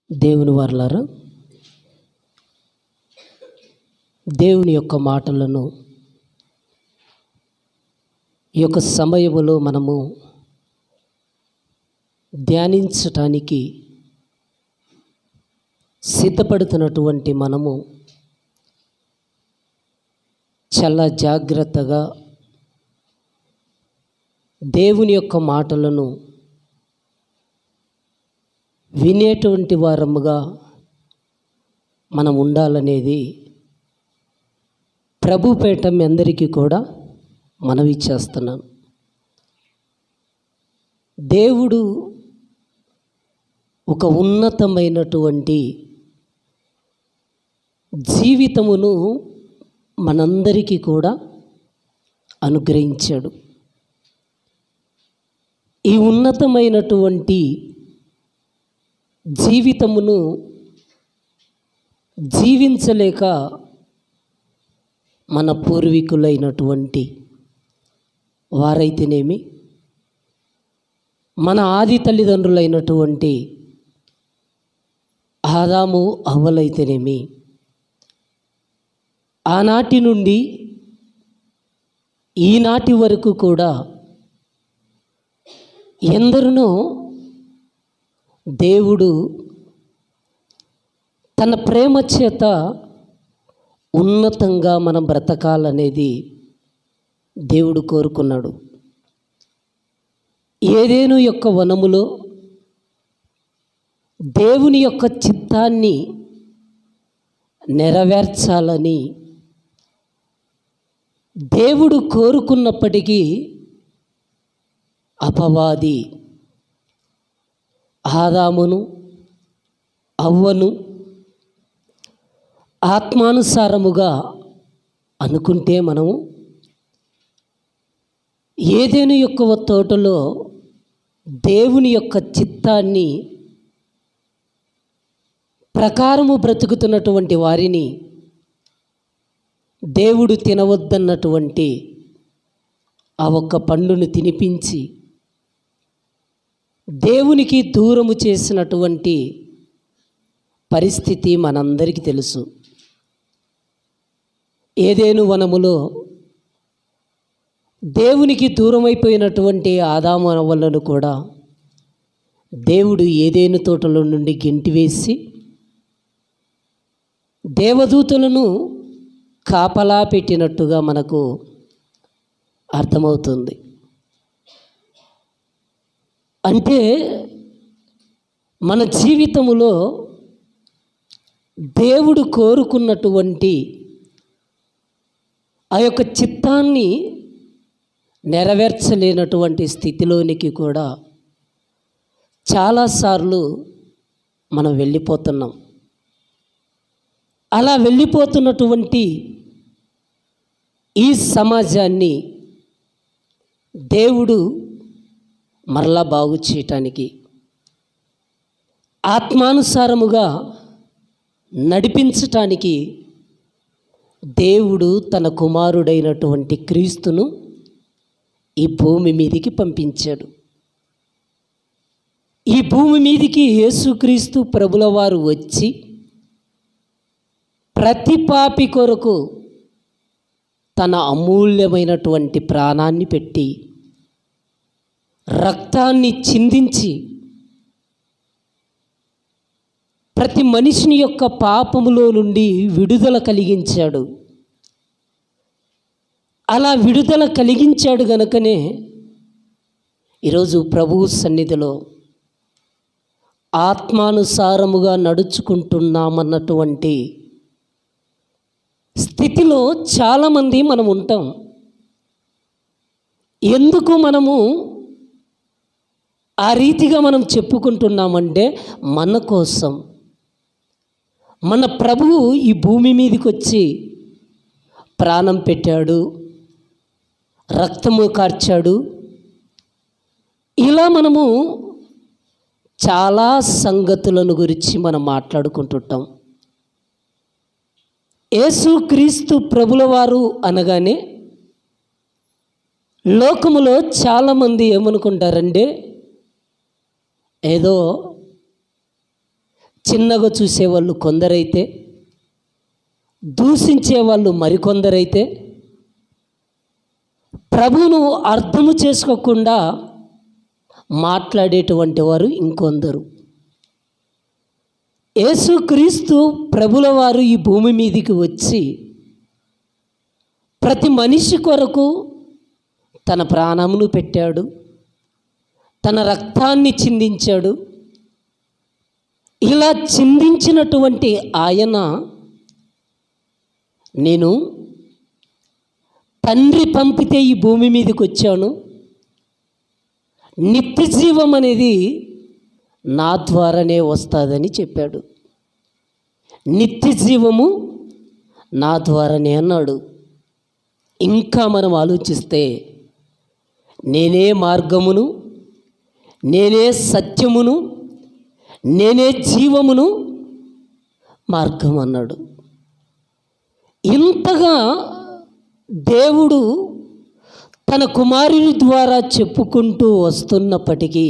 దేవుని వారలారా, దేవుని యొక్క మాటలను ఈ యొక్క సమయములో మనము ధ్యానించటానికి సిద్ధపడుతున్నటువంటి మనము చాలా జాగ్రత్తగా దేవుని యొక్క మాటలను వినేటువంటి వారముగా మనం ఉండాలనేది ప్రభుపేట మీ అందరికీ కూడా మనవి చేస్తున్నాను. దేవుడు ఒక ఉన్నతమైనటువంటి జీవితమును మనందరికీ కూడా అనుగ్రహించాడు. ఈ ఉన్నతమైనటువంటి జీవితమును జీవించలేక మన పూర్వీకులైనటువంటి వారైతేనేమి, మన ఆది తల్లిదండ్రులైనటువంటి ఆదాము హవ్వలైతేనేమి, ఆనాటి నుండి ఈనాటి వరకు కూడా ఎందరినో దేవుడు తన ప్రేమ చేత ఉన్నతంగా మనం బ్రతకాలనేది దేవుడు కోరుకున్నాడు. ఏదేను యొక్క వనములో దేవుని యొక్క చిత్తాన్ని నెరవేర్చాలని దేవుడు కోరుకున్నప్పటికీ అపవాది ఆదామును హవ్వను ఆత్మానుసారముగా అనుకుంటే మనము ఏదెను యొక్క తోటలో దేవుని యొక్క చిత్తాన్ని ప్రకారము బ్రతుకుతున్నటువంటి వారిని దేవుడు తినవద్దన్నటువంటి ఆ ఒక్క పండును తినిపించి దేవునికి దూరము చేసినటువంటి పరిస్థితి మనందరికీ తెలుసు. ఏదేను వనములో దేవునికి దూరమైపోయినటువంటి ఆదాము హవ్వలను కూడా దేవుడు ఏదేను తోటలో నుండి గెంటివేసి దేవదూతలను కాపలా పెట్టినట్టుగా మనకు అర్థమవుతుంది. అంటే మన జీవితములో దేవుడు కోరుకున్నటువంటి ఆ యొక్క చిత్తాన్ని నెరవేర్చలేనటువంటి స్థితిలోనికి కూడా చాలాసార్లు మనం వెళ్ళిపోతున్నాం. అలా వెళ్ళిపోతున్నటువంటి ఈ సమాజాన్ని దేవుడు మరలా బాగు చేయటానికి, ఆత్మానుసారముగా నడిపించటానికి దేవుడు తన కుమారుడైనటువంటి క్రీస్తును ఈ భూమి మీదికి పంపించాడు. ఈ భూమి మీదికి యేసుక్రీస్తు ప్రభుల వారు వచ్చి ప్రతి పాపి కొరకు తన అమూల్యమైనటువంటి ప్రాణాన్ని పెట్టి రక్తాన్ని చిందించి ప్రతి మనిషిని యొక్క పాపములో నుండి విడుదల కలిగించాడు. అలా విడుదల కలిగించాడు గనుకనే ఈరోజు ప్రభువు సన్నిధిలో ఆత్మానుసారముగా నడుచుకుంటున్నామన్నటువంటి స్థితిలో చాలామంది మనం ఉంటాం. ఎందుకు మనము ఆ రీతిగా మనం చెప్పుకుంటున్నామంటే, మన కోసం మన ప్రభువు ఈ భూమి మీదకి వచ్చి ప్రాణం పెట్టాడు, రక్తము కార్చాడు. ఇలా మనము చాలా సంగతులను గురించి మనం మాట్లాడుకుంటుంటాం. యేసుక్రీస్తు ప్రభుల వారు అనగానే లోకములో చాలామంది ఏమనుకుంటారంటే, ఏదో చిన్నగా చూసేవాళ్ళు కొందరైతే, దూషించేవాళ్ళు మరికొందరైతే, ప్రభువును అర్థము చేసుకోకుండా మాట్లాడేటువంటి వారు ఇంకొందరు. యేసుక్రీస్తు ప్రభుల వారు ఈ భూమి మీదికి వచ్చి ప్రతి మనిషి కొరకు తన ప్రాణమును పెట్టాడు, తన రక్తాన్ని చిందించాడు. ఇలా చిందించినటువంటి ఆయన, నేను తండ్రి పంపితే ఈ భూమి మీదకి వచ్చాను, నిత్య జీవం అనేది నా ద్వారానే వస్తుందని చెప్పాడు. నిత్య జీవము నా ద్వారానే అన్నాడు. ఇంకా మనం ఆలోచిస్తే, నేనే మార్గమును, నేనే సత్యమును, నేనే జీవమును, మార్గం అన్నాడు. ఇంతగా దేవుడు తన కుమారుని ద్వారా చెప్పుకుంటూ వస్తున్నప్పటికీ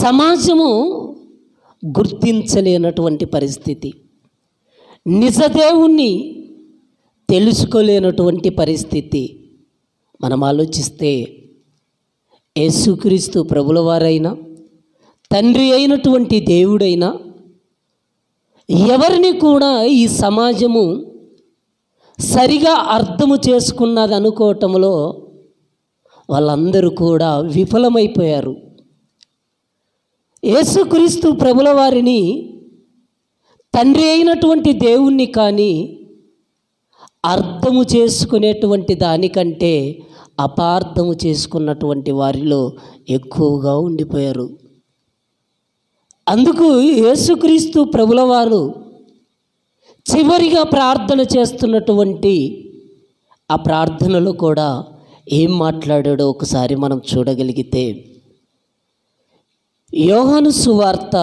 సమాజము గుర్తించలేనటువంటి పరిస్థితి, నిజదేవుణ్ణి తెలుసుకోలేనటువంటి పరిస్థితి. మనం ఆలోచిస్తే, యేసుక్రీస్తు ప్రభుల వారైనా, తండ్రి అయినటువంటి దేవుడైనా ఎవరిని కూడా ఈ సమాజము సరిగా అర్థము చేసుకున్నది అనుకోవటంలో వాళ్ళందరూ కూడా విఫలమైపోయారు. యేసుక్రీస్తు ప్రభుల వారిని, తండ్రి అయినటువంటి దేవుణ్ణి కానీ అర్థము చేసుకునేటువంటి దానికంటే అపార్థము చేసుకున్నటువంటి వారిలో ఎక్కువగా ఉండిపోయారు. అందుకు యేసుక్రీస్తు ప్రభుల వారు చివరిగా ప్రార్థన చేస్తున్నటువంటి ఆ ప్రార్థనలో కూడా ఏం మాట్లాడాడో ఒకసారి మనం చూడగలిగితే, యోహాను సువార్త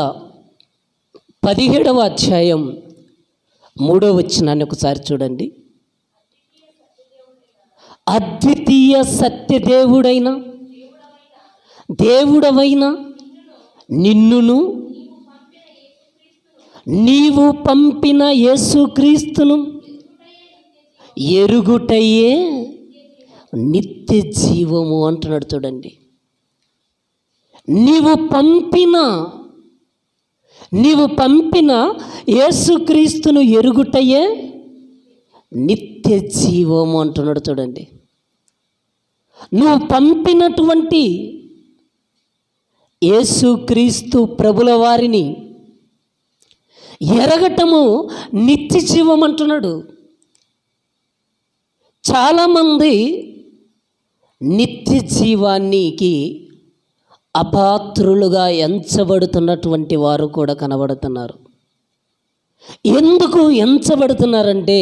17వ అధ్యాయం 3వ వచనాన్ని ఒకసారి చూడండి. అద్వితీయ సత్యదేవుడైన దేవుడవైన నిన్నును నీవు పంపిన యేసుక్రీస్తును ఎరుగుటయే నిత్య జీవము అంటున్నాడు. చూడండి, నీవు పంపిన యేసుక్రీస్తును ఎరుగుటయే నిత్య జీవము అంటున్నాడు. చూడండి, నువ్వు పంపినటువంటి యేసుక్రీస్తు ప్రభుల వారిని ఎరగటము నిత్య జీవం అంటున్నాడు. చాలామంది నిత్య జీవానికి అపాత్రులుగా ఎంచబడుతున్నటువంటి వారు కూడా కనబడుతున్నారు. ఎందుకు ఎంచబడుతున్నారంటే,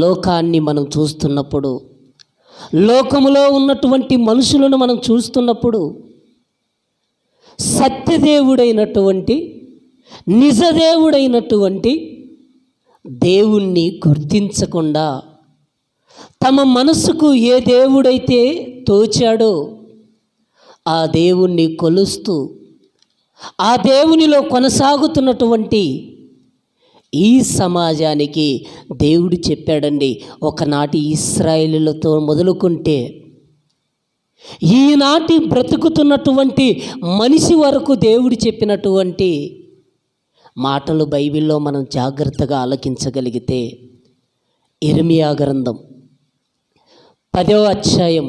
లోకాన్ని మనం చూస్తున్నప్పుడు, లోకములో ఉన్నటువంటి మనుషులను మనం చూస్తున్నప్పుడు, సత్యదేవుడైనటువంటి నిజదేవుడైనటువంటి దేవుణ్ణి గుర్తించకుండా తమ మనసుకు ఏ దేవుడైతే తోచాడో ఆ దేవుణ్ణి కొలుస్తూ ఆ దేవునిలో కొనసాగుతున్నటువంటి ఈ సమాజానికి దేవుడు చెప్పాడండి. ఒకనాటి ఇశ్రాయేలులతో మొదలుకుంటే ఈనాటి బ్రతుకుతున్నటువంటి మనిషి వరకు దేవుడు చెప్పినటువంటి మాటలు బైబిల్లో మనం జాగ్రత్తగా ఆలకించగలిగితే, ఇర్మియా గ్రంథం 10వ అధ్యాయం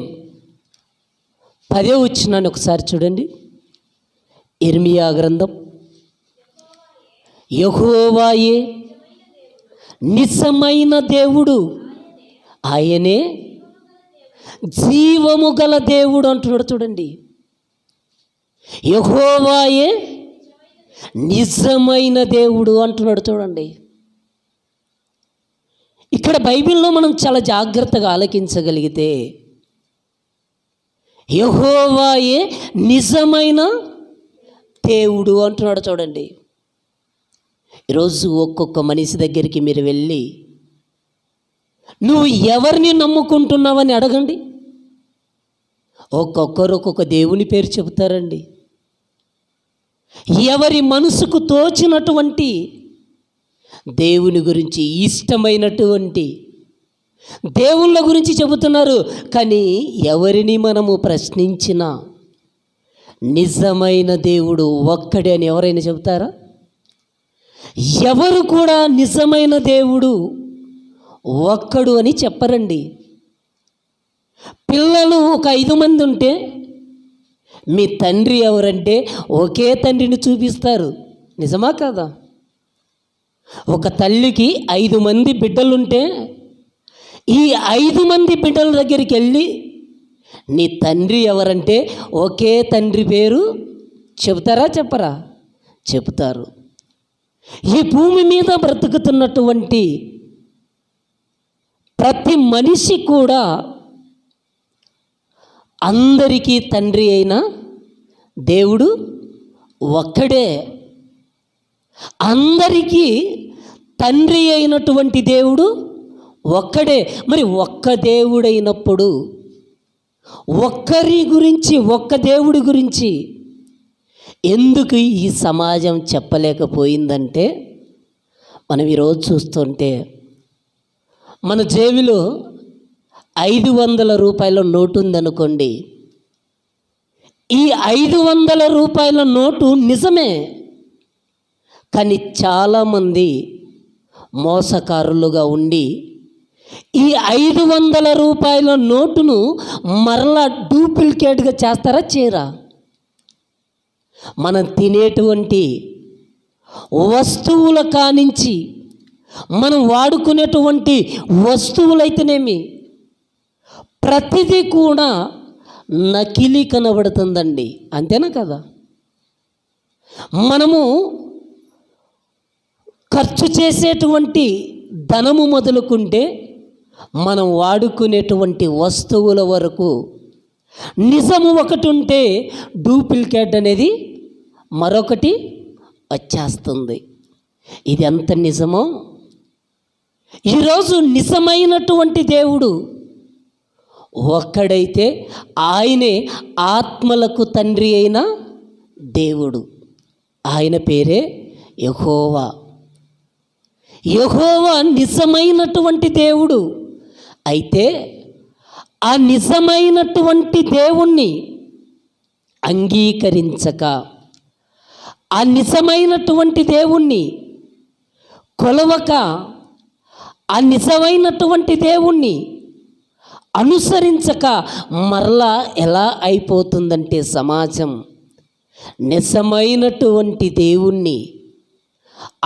10వ వచనాన్ని ఒకసారి చూడండి. ఇర్మియా గ్రంథం, యెహోవాయే నిజమైన దేవుడు, ఆయనే జీవము గల దేవుడు అంటున్నాడు. చూడండి, యెహోవాయే నిజమైన దేవుడు అంటున్నాడు. చూడండి, ఇక్కడ బైబిల్లో మనం చాలా జాగ్రత్తగా ఆలకించగలిగితే, యెహోవాయే నిజమైన దేవుడు అంటున్నాడు. చూడండి, ఈరోజు ఒక్కొక్క మనిషి దగ్గరికి మీరు వెళ్ళి నువ్వు ఎవరిని నమ్ముకుంటున్నావని అడగండి, ఒక్కొక్కరు ఒక్కొక్క దేవుని పేరు చెబుతారండి. ఎవరి మనసుకు తోచినటువంటి దేవుని గురించి, ఇష్టమైనటువంటి దేవుళ్ళ గురించి చెబుతున్నారు. కానీ ఎవరిని మనము ప్రశ్నించినా నిజమైన దేవుడు ఒక్కడే అని ఎవరైనా చెబుతారా? ఎవరు కూడా నిజమైన దేవుడు ఒక్కడు అని చెప్పరండి. పిల్లలు ఒక 5 మంది ఉంటే మీ తండ్రి ఎవరంటే ఒకే తండ్రిని చూపిస్తారు. నిజమా కాదా? ఒక తల్లికి 5 మంది బిడ్డలుంటే ఈ 5 మంది బిడ్డల దగ్గరికి వెళ్ళి నీ తండ్రి ఎవరంటే ఒకే తండ్రి పేరు చెబుతారా చెప్పరా? చెబుతారు. ఈ భూమి మీద బ్రతుకుతున్నటువంటి ప్రతి మనిషి కూడా అందరికీ తండ్రి అయిన దేవుడు ఒక్కడే. అందరికీ తండ్రి అయినటువంటి దేవుడు ఒక్కడే. మరి ఒక్క దేవుడైనప్పుడు ఒక్కరి గురించి, ఒక్క దేవుడి గురించి ఎందుకు ఈ సమాజం చెప్పలేకపోయిందంటే, మనం ఈరోజు చూస్తుంటే మన జేబులో 500 రూపాయల నోటు ఉందనుకోండి. ఈ 500 రూపాయల నోటు నిజమే, కానీ చాలామంది మోసకారులుగా ఉండి ఈ 500 రూపాయల నోటును మరలా డూప్లికేట్గా చేస్తారా? చేయరా? మనం తినేటువంటి వస్తువుల కానించి, మనం వాడుకునేటువంటి వస్తువులైతేనేమి, ప్రతిదీ కూడా నకిలీ కనబడుతుందండి. అంతేనా కదా? మనము ఖర్చు చేసేటువంటి ధనము మొదలుకుంటే మనం వాడుకునేటువంటి వస్తువుల వరకు నిజము ఒకటి ఉంటే డూప్లికేట్ అనేది మరొకటి వచ్చేస్తుంది. ఇది ఎంత నిజమో, ఈరోజు నిజమైనటువంటి దేవుడు ఒక్కడైతే ఆయనే ఆత్మలకు తండ్రి అయిన దేవుడు. ఆయన పేరే యెహోవా. యెహోవా నిజమైనటువంటి దేవుడు. అయితే ఆ నిజమైనటువంటి దేవుణ్ణి అంగీకరించక, ఆ నిజమైనటువంటి దేవుణ్ణి కొలవక, ఆ నిజమైనటువంటి దేవుణ్ణి అనుసరించక మరలా ఎలా అయిపోతుందంటే సమాజం నిజమైనటువంటి దేవుణ్ణి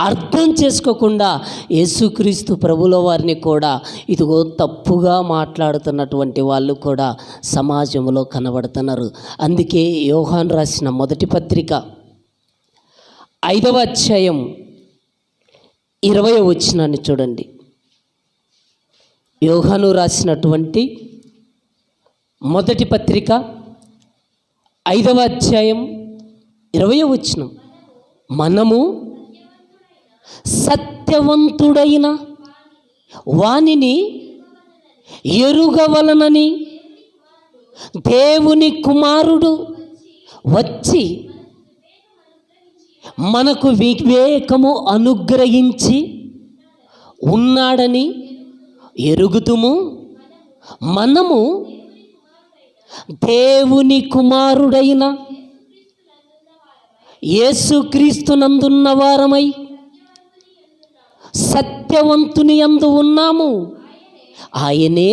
అర్థం చేసుకోకుండా యేసుక్రీస్తు ప్రభుల వారిని కూడా ఇదిగో తప్పుగా మాట్లాడుతున్నటువంటి వాళ్ళు కూడా సమాజంలో కనబడుతున్నారు. అందుకే యోహాను రాసిన మొదటి పత్రిక 5వ అధ్యాయం 20వ వచనాన్ని చూడండి. యోహాను రాసినటువంటి మొదటి పత్రిక 5వ అధ్యాయం 20వ వచనం, మనము సత్యవంతుడైన వానిని ఎరుగవలనని దేవుని కుమారుడు వచ్చి మనకు వివేకము అనుగ్రహించి ఉన్నాడని ఎరుగుదుము. మనము దేవుని కుమారుడైన యేసుక్రీస్తునందున్న వారమై సత్యవంతుని యందు ఉన్నాము. ఆయనే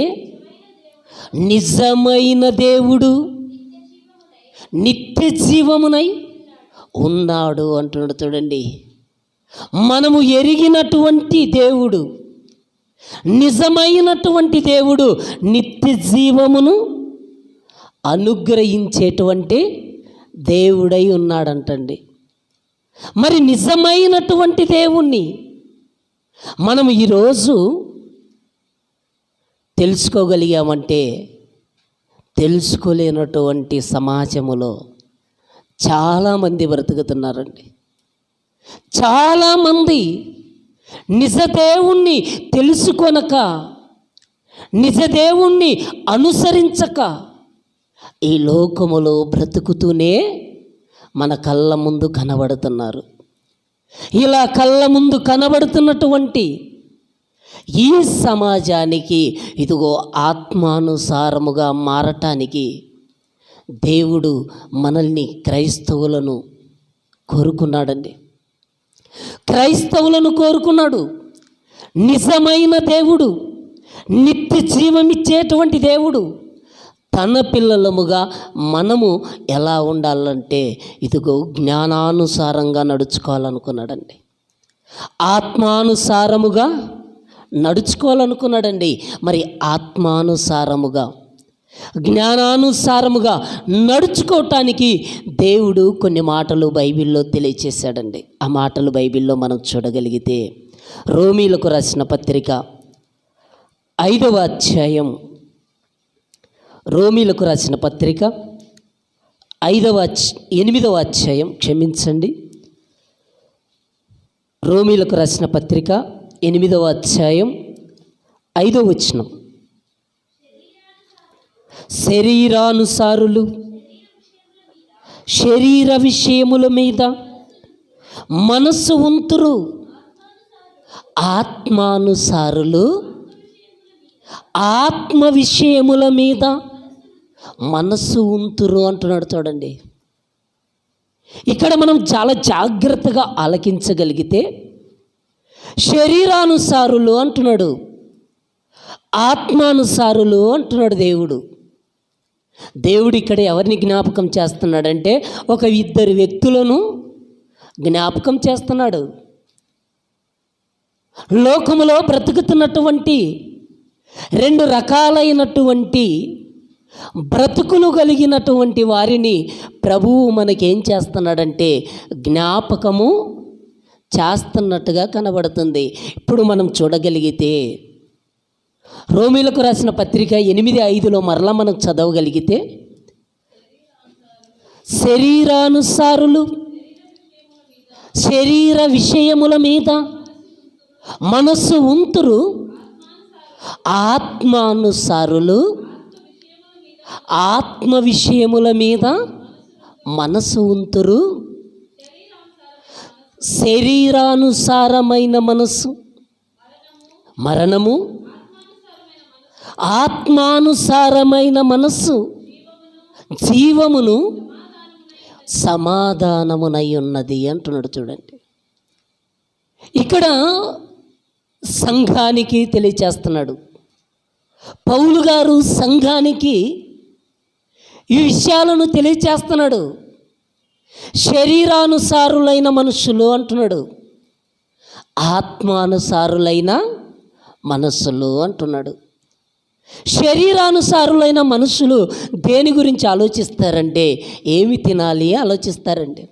నిజమైన దేవుడు, నిత్య జీవమునై ఉన్నాడు అంటున్నాడు. చూడండి, మనము ఎరిగినటువంటి దేవుడు, నిజమైనటువంటి దేవుడు, నిత్య జీవమును అనుగ్రహించేటువంటి దేవుడై ఉన్నాడంటండి. మరి నిజమైనటువంటి దేవుణ్ణి మనం ఈరోజు తెలుసుకోగలిగామంటే, తెలుసుకోలేనటువంటి సమాజములో చాలామంది బ్రతుకుతున్నారండి. చాలామంది నిజదేవుణ్ణి తెలుసుకొనక, నిజదేవుణ్ణి అనుసరించక ఈ లోకములో బ్రతుకుతూనే మన కళ్ళ ముందు కనబడుతున్నారు. ఇలా కళ్ళ ముందు కనబడుతున్నటువంటి ఈ సమాజానికి ఇదిగో ఆత్మానుసారముగా మారటానికి దేవుడు మనల్ని క్రైస్తవులను కోరుకున్నాడండి. క్రైస్తవులను కోరుకున్నాడు. నిజమైన దేవుడు, నిత్య జీవమిచ్చేటువంటి దేవుడు తన పిల్లలముగా మనము ఎలా ఉండాలంటే ఇదిగో జ్ఞానానుసారంగా నడుచుకోవాలనుకున్నాడండి. ఆత్మానుసారముగా నడుచుకోవాలనుకున్నాడండి. మరి ఆత్మానుసారముగా, జ్ఞానానుసారముగా నడుచుకోవటానికి దేవుడు కొన్ని మాటలు బైబిల్లో తెలియచేశాడండి. ఆ మాటలు బైబిల్లో మనం చూడగలిగితే రోమీలకు రాసిన పత్రిక 5వ అధ్యాయం, రోమీలకు రాసిన పత్రిక 8వ అధ్యాయం, క్షమించండి, రోమీలకు రాసిన పత్రిక 8వ అధ్యాయం 5వ వచనం. శరీరానుసారులు శరీర విషయముల మీద మనస్సు ఉంతురు, ఆత్మానుసారులు ఆత్మ విషయముల మీద మనస్సు ఉంతురు అంటున్నాడు. చూడండి, ఇక్కడ మనం చాలా జాగ్రత్తగా ఆలకించగలిగితే శరీరానుసారులు అంటున్నాడు, ఆత్మానుసారులు అంటున్నాడు దేవుడు. దేవుడు ఇక్కడ ఎవరిని జ్ఞాపకం చేస్తున్నాడంటే ఒక 2 వ్యక్తులను జ్ఞాపకం చేస్తున్నాడు. లోకములో బ్రతుకుతున్నటువంటి 2 రకాలైనటువంటి బ్రతుకులు కలిగినటువంటి వారిని ప్రభువు మనకేం చేస్తున్నాడంటే జ్ఞాపకము చేస్తున్నట్టుగా కనబడుతుంది. ఇప్పుడు మనం చూడగలిగితే రోమీలకు రాసిన పత్రిక 8:5లో మరలా మనం చదవగలిగితే, శరీరానుసారులు శరీర విషయముల మీద మనస్సు ఉంతురు, ఆత్మానుసారులు ఆత్మ విషయముల మీద మనస్సు ఉంతురు. శరీరానుసారమైన మనస్సు మరణము, ఆత్మానుసారమైన మనస్సు జీవమును సమాధానమునై ఉన్నది అంటున్నాడు. చూడండి, ఇక్కడ సంఘానికి తెలియచేస్తున్నాడు పౌలు గారు. సంఘానికి ఈ విషయాలను తెలియచేస్తున్నాడు. శరీరానుసారులైన మనుషులు అంటున్నాడు, ఆత్మానుసారులైన మనస్సులు అంటున్నాడు. శరీరానుసారులైన మనుషులు దేని గురించి ఆలోచిస్తారంటే ఏమి తినాలి ఆలోచిస్తారండి,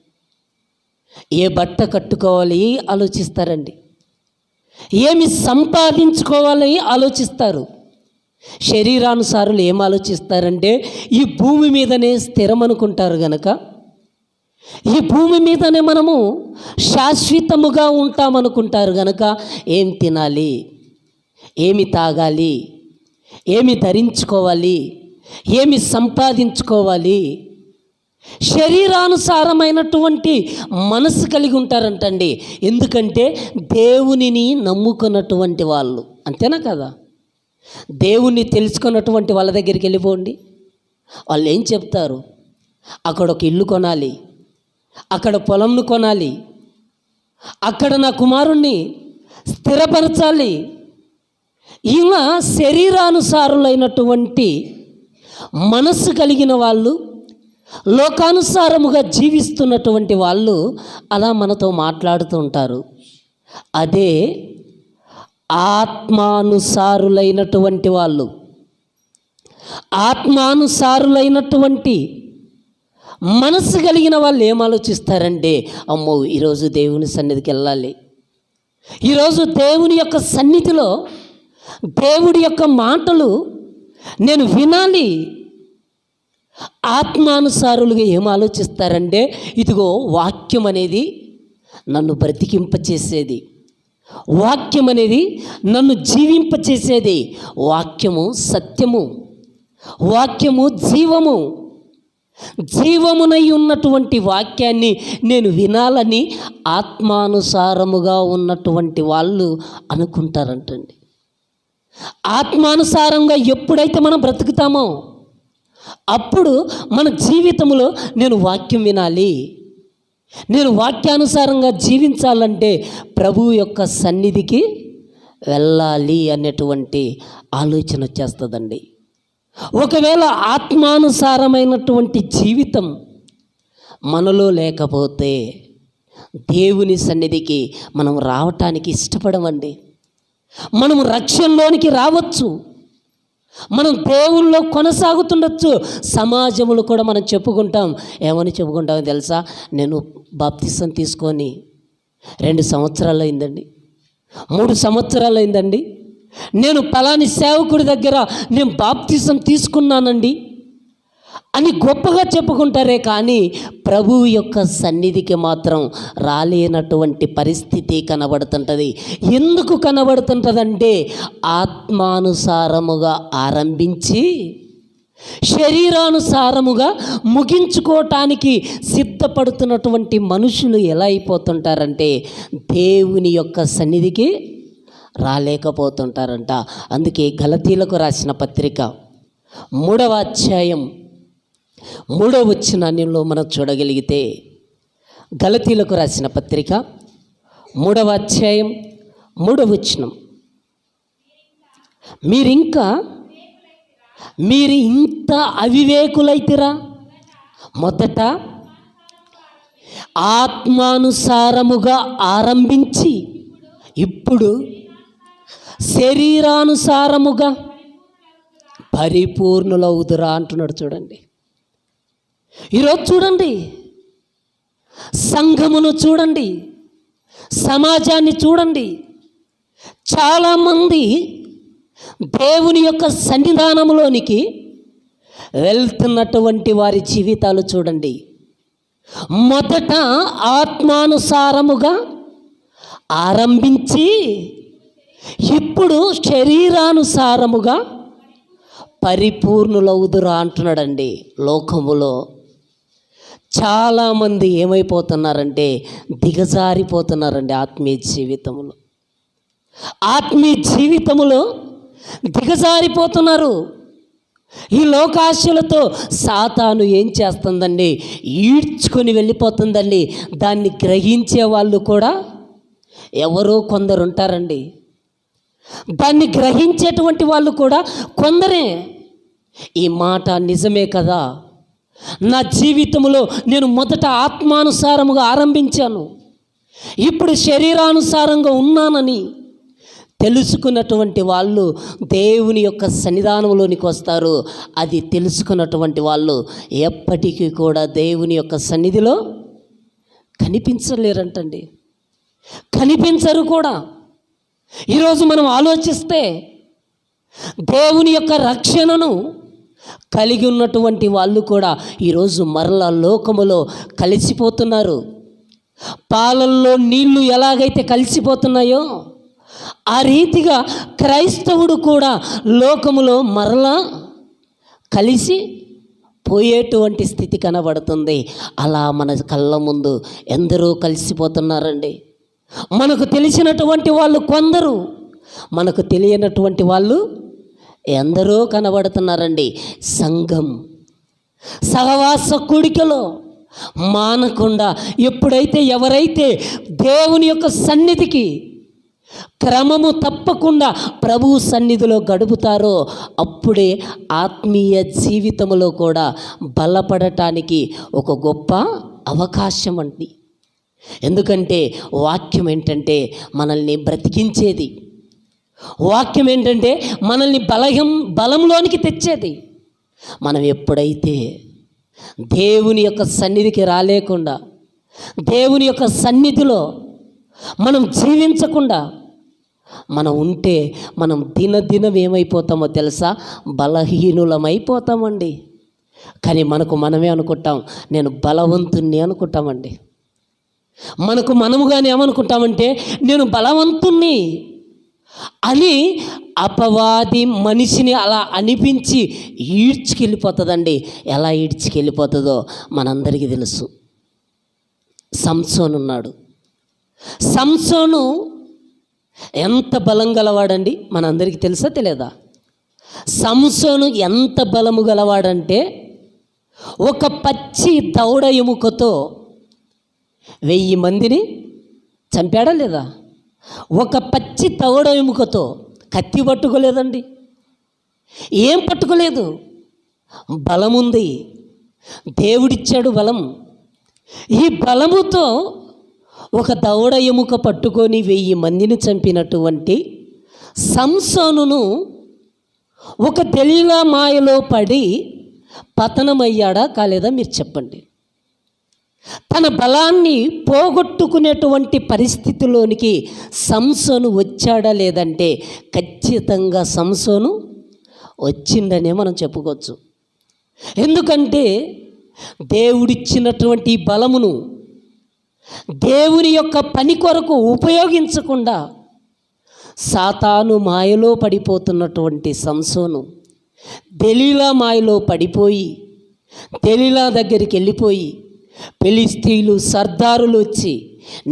ఏ బట్ట కట్టుకోవాలి ఆలోచిస్తారండి, ఏమి సంపాదించుకోవాలి ఆలోచిస్తారు. శరీరానుసారులు ఏం ఆలోచిస్తారంటే ఈ భూమి మీదనే స్థిరమనుకుంటారు గనక, ఈ భూమి మీదనే మనము శాశ్వతముగా ఉంటామనుకుంటారు గనక ఏం తినాలి, ఏమి తాగాలి, ఏమి ధరించుకోవాలి, ఏమి సంపాదించుకోవాలి, శరీరానుసారమైనటువంటి మనసు కలిగి ఉంటారంటండి. ఎందుకంటే దేవునిని నమ్ముకున్నటువంటి వాళ్ళు, అంతేనా కదా? దేవుణ్ణి తెలుసుకున్నటువంటి వాళ్ళ దగ్గరికి వెళ్ళిపోండి, వాళ్ళు ఏం చెప్తారు? అక్కడ ఒక ఇల్లు కొనాలి, అక్కడ పొలంను కొనాలి, అక్కడ నా కుమారుణ్ణి స్థిరపరచాలి. ఇలా శరీరానుసారులైనటువంటి మనస్సు కలిగిన వాళ్ళు, లోకానుసారముగా జీవిస్తున్నటువంటి వాళ్ళు అలా మనతో మాట్లాడుతూ ఉంటారు. అదే ఆత్మానుసారులైనటువంటి వాళ్ళు, ఆత్మానుసారులైనటువంటి మనస్సు కలిగిన వాళ్ళు ఏం ఆలోచిస్తారంటే, అమ్మో ఈరోజు దేవుని సన్నిధికి వెళ్ళాలి, ఈరోజు దేవుని యొక్క సన్నిధిలో దేవుడి యొక్క మాటలు నేను వినాలి. ఆత్మానుసారులుగా ఏం ఆలోచిస్తారంటే, ఇదిగో వాక్యం అనేది నన్ను బ్రతికింపచేసేది, వాక్యం అనేది నన్ను జీవింపచేసేది, వాక్యము సత్యము, వాక్యము జీవము. జీవమునై ఉన్నటువంటి వాక్యాన్ని నేను వినాలని ఆత్మానుసారముగా ఉన్నటువంటి వాళ్ళు అనుకుంటారంటండి. ఆత్మానుసారంగా ఎప్పుడైతే మనం బ్రతుకుతామో అప్పుడు మన జీవితంలో నేను వాక్యం వినాలి, నేను వాక్యానుసారంగా జీవించాలంటే ప్రభువు యొక్క సన్నిధికి వెళ్ళాలి అనేటువంటి ఆలోచన వచ్చేస్తుందండి. ఒకవేళ ఆత్మానుసారమైనటువంటి జీవితం మనలో లేకపోతే దేవుని సన్నిధికి మనం రావటానికి ఇష్టపడమండి. మనం రక్షణలోనికి రావచ్చు, మనం దేవుల్లో కొనసాగుతుండొచ్చు. సమాజంలో కూడా మనం చెప్పుకుంటాం. ఏమని చెప్పుకుంటామో తెలుసా? నేను బాప్తిసం తీసుకొని 2 సంవత్సరాలు అయిందండి, 3 సంవత్సరాలు అయిందండి, నేను పలాని సేవకుడి దగ్గర నేను బాప్తిసం తీసుకున్నానండి అని గొప్పగా చెప్పుకుంటారే కానీ ప్రభువు యొక్క సన్నిధికి మాత్రం రాలేనటువంటి పరిస్థితి కనబడుతుంటుంది. ఎందుకు కనబడుతుంటుందంటే ఆత్మానుసారముగా ఆరంభించి శరీరానుసారముగా ముగించుకోవటానికి సిద్ధపడుతున్నటువంటి మనుషులు ఎలా అయిపోతుంటారంటే దేవుని యొక్క సన్నిధికి రాలేకపోతుంటారంట. అందుకే గలతీలకు రాసిన పత్రిక 3వ అధ్యాయం 3వ వచనంలో మనం చూడగలిగితే, గలతీలకు రాసిన పత్రిక 3వ అధ్యాయం 3వ వచనం, మీరు ఇంత అవివేకులైతిరా, మొదట ఆత్మానుసారముగా ఆరంభించి ఇప్పుడు శరీరానుసారముగా పరిపూర్ణులవుదురా అంటున్నాడు. చూడండి, ఈరోజు చూడండి, సంఘమును చూడండి, సమాజాన్ని చూడండి, చాలామంది దేవుని యొక్క సన్నిధానంలోనికి వెళ్తున్నటువంటి వారి జీవితాలు చూడండి. మొదట ఆత్మానుసారముగా ఆరంభించి ఇప్పుడు శరీరానుసారముగా పరిపూర్ణులవుదురా అంటున్నాడండి. లోకములో చాలామంది ఏమైపోతున్నారంటే దిగజారిపోతున్నారండి. ఆత్మీయ జీవితంలో దిగజారిపోతున్నారు. ఈ లోకాశలతో సాతాను ఏం చేస్తుందండి? ఈడ్చుకొని వెళ్ళిపోతుందండి. దాన్ని గ్రహించే వాళ్ళు కూడా ఎవరో కొందరు ఉంటారండి. దాన్ని గ్రహించేటువంటి వాళ్ళు కూడా కొందరే. ఈ మాట నిజమే కదా, నా జీవితంలో నేను మొదట ఆత్మానుసారముగా ఆరంభించాను, ఇప్పుడు శరీరానుసారంగా ఉన్నానని తెలుసుకున్నటువంటి వాళ్ళు దేవుని యొక్క సన్నిధానంలోనికి వస్తారు. అది తెలుసుకున్నటువంటి వాళ్ళు ఎప్పటికీ కూడా దేవుని యొక్క సన్నిధిలో కనిపించలేరంటండి, కనిపించరు కూడా. ఈరోజు మనం ఆలోచిస్తే దేవుని యొక్క రక్షణను కలిగి ఉన్నటువంటి వాళ్ళు కూడా ఈరోజు మరలా లోకములో కలిసిపోతున్నారు. పాలల్లో నీళ్లు ఎలాగైతే కలిసిపోతున్నాయో ఆ రీతిగా క్రైస్తవుడు కూడా లోకములో మరలా కలిసి పోయేటువంటి స్థితి కనబడుతుంది. అలా మన కళ్ళ ముందు ఎందరో కలిసిపోతున్నారండి. మనకు తెలిసినటువంటి వాళ్ళు కొందరు, మనకు తెలియనటువంటి వాళ్ళు ఎందరో కనబడుతున్నారండి. సంఘం సహవాస కూడికలో మానకుండా ఎప్పుడైతే ఎవరైతే దేవుని యొక్క సన్నిధికి క్రమము తప్పకుండా ప్రభువు సన్నిధిలో గడుపుతారో అప్పుడే ఆత్మీయ జీవితంలో కూడా బలపడటానికి ఒక గొప్ప అవకాశం అండి. ఎందుకంటే వాక్యం ఏంటంటే మనల్ని బ్రతికించేది, వాక్యం ఏంటంటే మనల్ని బలంలోనికి తెచ్చేది. మనం ఎప్పుడైతే దేవుని యొక్క సన్నిధికి రాలేకుండా, దేవుని యొక్క సన్నిధిలో మనం జీవించకుండా మనం ఉంటే మనం దినదినం ఏమైపోతామో తెలుసా? బలహీనులమైపోతామండి. కానీ మనమే అనుకుంటాం, నేను బలవంతుణ్ణి అనుకుంటామండి. మనముగానే ఏమనుకుంటామంటే నేను బలవంతుణ్ణి. అని అపవాది మనిషిని అలా అనిపించి ఈడ్చుకెళ్ళిపోతుందండి. ఎలా ఈడ్చుకెళ్ళిపోతుందో మనందరికీ తెలుసు. సంసోను ఉన్నాడు. సంసోను ఎంత బలం గలవాడండి మనందరికీ తెలుసా తెలియదా? సంసోను ఎంత బలము గలవాడంటే ఒక పచ్చి దవడ ఎముకతో 1000 మందిని చంపాడా లేదా? ఒక పచ్చి దవడ ఎముకతో. కత్తి పట్టుకోలేదండి, ఏం పట్టుకోలేదు. బలముంది, దేవుడిచ్చాడు బలం. ఈ బలముతో ఒక దవడ ఎముక పట్టుకొని 1000 మందిని చంపినటువంటి సంసోనును ఒక దెలీలా మాయలో పడి పతనమయ్యాడా కాలేదా మీరు చెప్పండి. తన బలాన్ని పోగొట్టుకునేటువంటి పరిస్థితిలోనికి సంసోను వచ్చాడా లేదంటే ఖచ్చితంగా సంసోను వచ్చిందనే మనం చెప్పుకోవచ్చు. ఎందుకంటే దేవుడిచ్చినటువంటి బలమును దేవుని యొక్క పని కొరకు ఉపయోగించకుండా సాతాను మాయలో పడిపోతున్నటువంటి సంసోను దెలీలా మాయలో పడిపోయి దెలీలా దగ్గరికి వెళ్ళిపోయి ఫిలిష్తీయులు సర్దారులు వచ్చి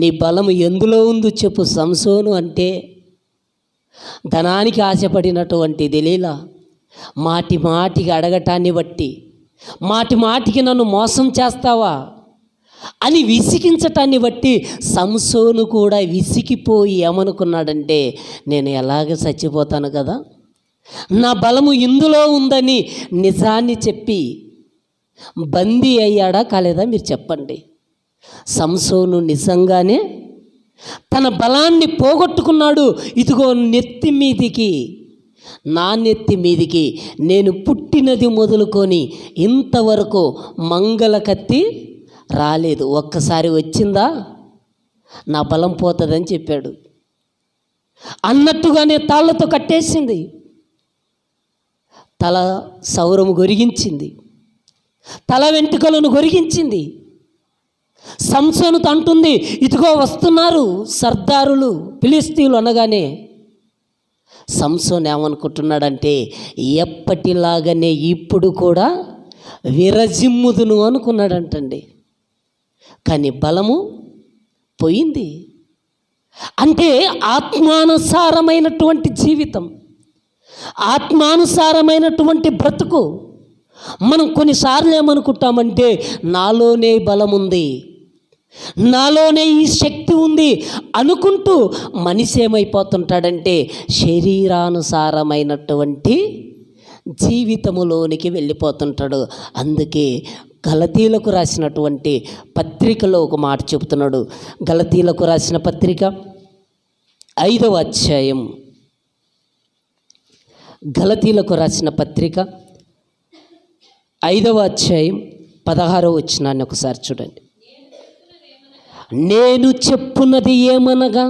నీ బలము ఎందులో ఉందో చెప్పు సంసోను అంటే, ధనానికి ఆశపడినటువంటి దెలీలా మాటి మాటికి అడగటాన్ని బట్టి మాటి మాటికి నన్ను మోసం చేస్తావా అని విసిగించటాన్ని బట్టి సంసోను కూడా విసిగిపోయి ఏమనుకున్నాడంటే, నేను ఎలాగ చచ్చిపోతాను కదా, నా బలము ఇందులో ఉందని నిజాన్ని చెప్పి బందీ అయ్యాడా కాలేదా మీరు చెప్పండి. సంసోను నిజంగానే తన బలాన్ని పోగొట్టుకున్నాడు. ఇదిగో నెత్తి మీదికి, నా నెత్తి మీదికి నేను పుట్టినది మొదలుకొని ఇంతవరకు మంగళ కత్తి రాలేదు, ఒక్కసారి వచ్చిందా నా బలం పోతుందని చెప్పాడు. అన్నట్టుగానే తాళ్లతో కట్టేసింది, తల సౌరము గొరిగించింది, తల వెంట్రుకలను గొరిగించింది. సంసోనుతో అంటుంది, ఇదిగో వస్తున్నారు సర్దారులు ఫిలిష్తీయులు అనగానే సంసోను ఏమనుకుంటున్నాడంటే, ఎప్పటిలాగానే ఇప్పుడు కూడా విరజిమ్ముదును అనుకున్నాడంటండి. కానీ బలము పోయింది. అంటే ఆత్మానుసారమైనటువంటి జీవితం, ఆత్మానుసారమైనటువంటి బ్రతుకు. మనం కొన్నిసార్లు ఏమనుకుంటామంటే, నాలోనే బలం ఉంది, నాలోనే ఈ శక్తి ఉంది అనుకుంటూ మనిషి ఏమైపోతుంటాడంటే శరీరానుసారమైనటువంటి జీవితములోనికి వెళ్ళిపోతుంటాడు. అందుకే గలతీలకు రాసినటువంటి పత్రికలో ఒక మాట చెబుతున్నాడు. గలతీలకు రాసిన పత్రిక 5వ అధ్యాయం, గలతీలకు రాసిన పత్రిక 5వ అధ్యాయం 16వ వచనాన్ని ఒకసారి చూడండి. నేను చెప్పున్నది ఏమనగా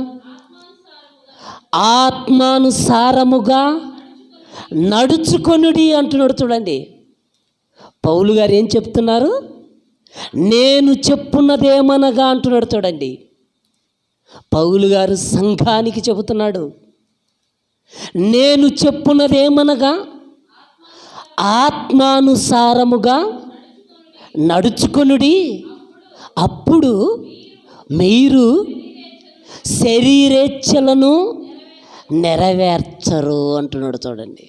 ఆత్మానుసారముగా నడుచుకొనుడి అంటున్నాడు. చూడండి, పౌలు గారు ఏం చెప్తున్నారు? నేను చెప్పున్నది ఏమనగా అంటున్నాడు. చూడండి, పౌలు గారు సంఘానికి చెబుతున్నాడు, నేను చెప్పున్నది ఏమనగా ఆత్మానుసారముగా నడుచుకొనుడి, అప్పుడు మీరు శరీరేచ్ఛలను నెరవేర్చరు అంటున్నాడు. చూడండి,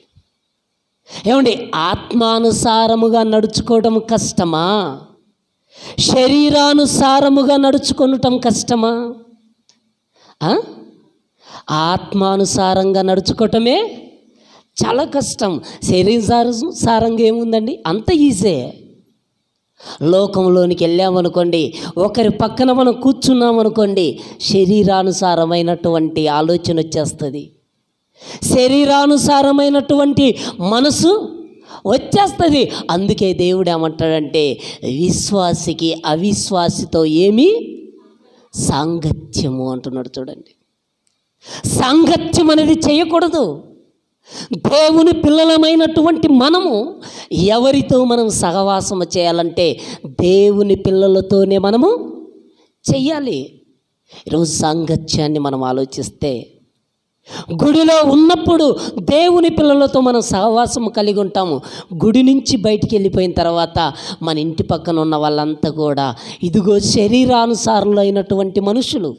ఏమండి, ఆత్మానుసారముగా నడుచుకోవడం కష్టమా, శరీరానుసారముగా నడుచుకొనటం కష్టమా? ఆత్మానుసారంగా నడుచుకోవటమే చాలా కష్టం. శరీరానుసారంగా ఏముందండి, అంత ఈజీ. లోకంలోనికి వెళ్ళామనుకోండి, ఒకరి పక్కన మనం కూర్చున్నామనుకోండి, శరీరానుసారమైనటువంటి ఆలోచన వచ్చేస్తుంది, శరీరానుసారమైనటువంటి మనసు వచ్చేస్తుంది. అందుకే దేవుడు ఏమంటాడంటే, విశ్వాసికి అవిశ్వాసితో ఏమీ సాంగత్యము అంటున్నాడు. చూడండి, సాంగత్యం అనేది చేయకూడదు. దేవుని పిల్లలమైనటువంటి మనము ఎవరితో మనం సహవాసము చేయాలంటే దేవుని పిల్లలతోనే మనము చెయ్యాలి. ఈరోజు సాంగత్యాన్ని మనం ఆలోచిస్తే గుడిలో ఉన్నప్పుడు దేవుని పిల్లలతో మనం సహవాసం కలిగి ఉంటాము. గుడి నుంచి బయటికి వెళ్ళిపోయిన తర్వాత మన ఇంటి పక్కన ఉన్న వాళ్ళంతా కూడా ఇదిగో శరీరానుసారులైనటువంటి మనుషులు,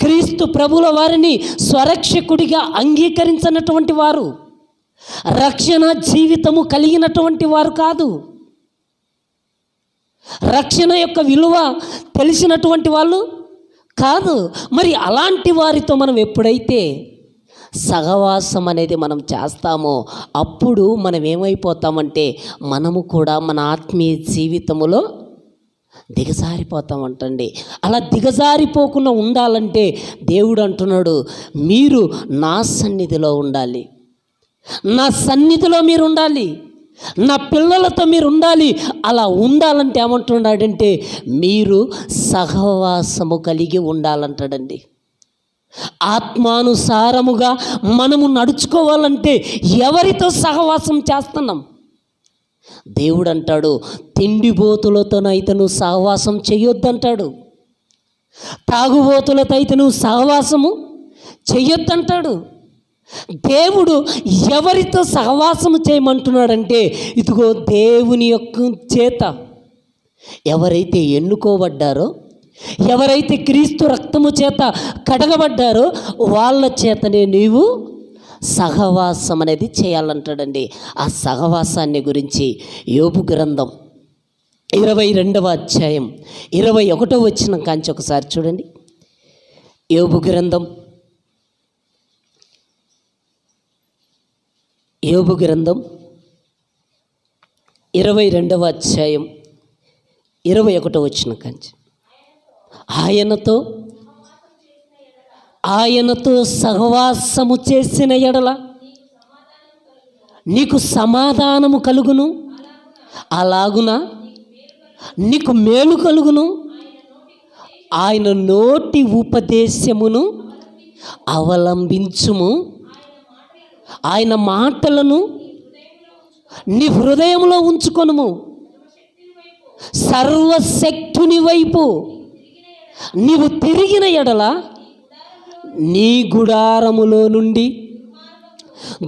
క్రీస్తు ప్రభుల వారిని స్వరక్షకుడిగా అంగీకరించినటువంటి వారు, రక్షణ జీవితము కలిగినటువంటి వారు కాదు, రక్షణ యొక్క విలువ తెలిసినటువంటి వాళ్ళు కాదు. మరి అలాంటి వారితో మనం ఎప్పుడైతే సహవాసం అనేది మనం చేస్తామో అప్పుడు మనం ఏమైపోతామంటే మనము కూడా మన ఆత్మీయ జీవితములో దిగజారిపోతామంటండి. అలా దిగజారిపోకుండా ఉండాలంటే దేవుడు అంటున్నాడు, మీరు నా సన్నిధిలో ఉండాలి, నా సన్నిధిలో మీరు ఉండాలి, నా పిల్లలతో మీరు ఉండాలి. అలా ఉండాలంటే ఏమంటున్నాడంటే మీరు సహవాసము కలిగి ఉండాలంటాడండి. ఆత్మానుసారముగా మనము నడుచుకోవాలంటే ఎవరితో సహవాసం చేస్తున్నాం? దేవుడు అంటాడు, తిండిబోతులతోనైతే నువ్వు సహవాసం చేయొద్దంటాడు, తాగుబోతులతో అయితే నువ్వు సహవాసము చెయ్యొద్దంటాడు. దేవుడు ఎవరితో సహవాసము చేయమంటున్నాడంటే ఇదిగో దేవుని యొక్క చేత ఎవరైతే ఎన్నుకోబడ్డారో, ఎవరైతే క్రీస్తు రక్తము చేత కడగబడ్డారో వాళ్ళ చేతనే నీవు సహవాసం అనేది చేయాలంటాడండి. ఆ సహవాసాన్ని గురించి యోబు గ్రంథం 22వ అధ్యాయం 21వ వచనం కాంచి ఒకసారి చూడండి. యోబు గ్రంథం 22వ అధ్యాయం 21వ వచనం కాంచి, ఆయనతో సహవాసము చేసిన ఎడల నీకు సమాధానము కలుగును, అలాగున నీకు మేలు కలుగును, ఆయన నోటి ఉపదేశమును అవలంబించుము, ఆయన మాటలను నీ హృదయంలో ఉంచుకొనుము, సర్వశక్తుని వైపు నీవు తిరిగిన ఎడల నీ గుడారములో నుండి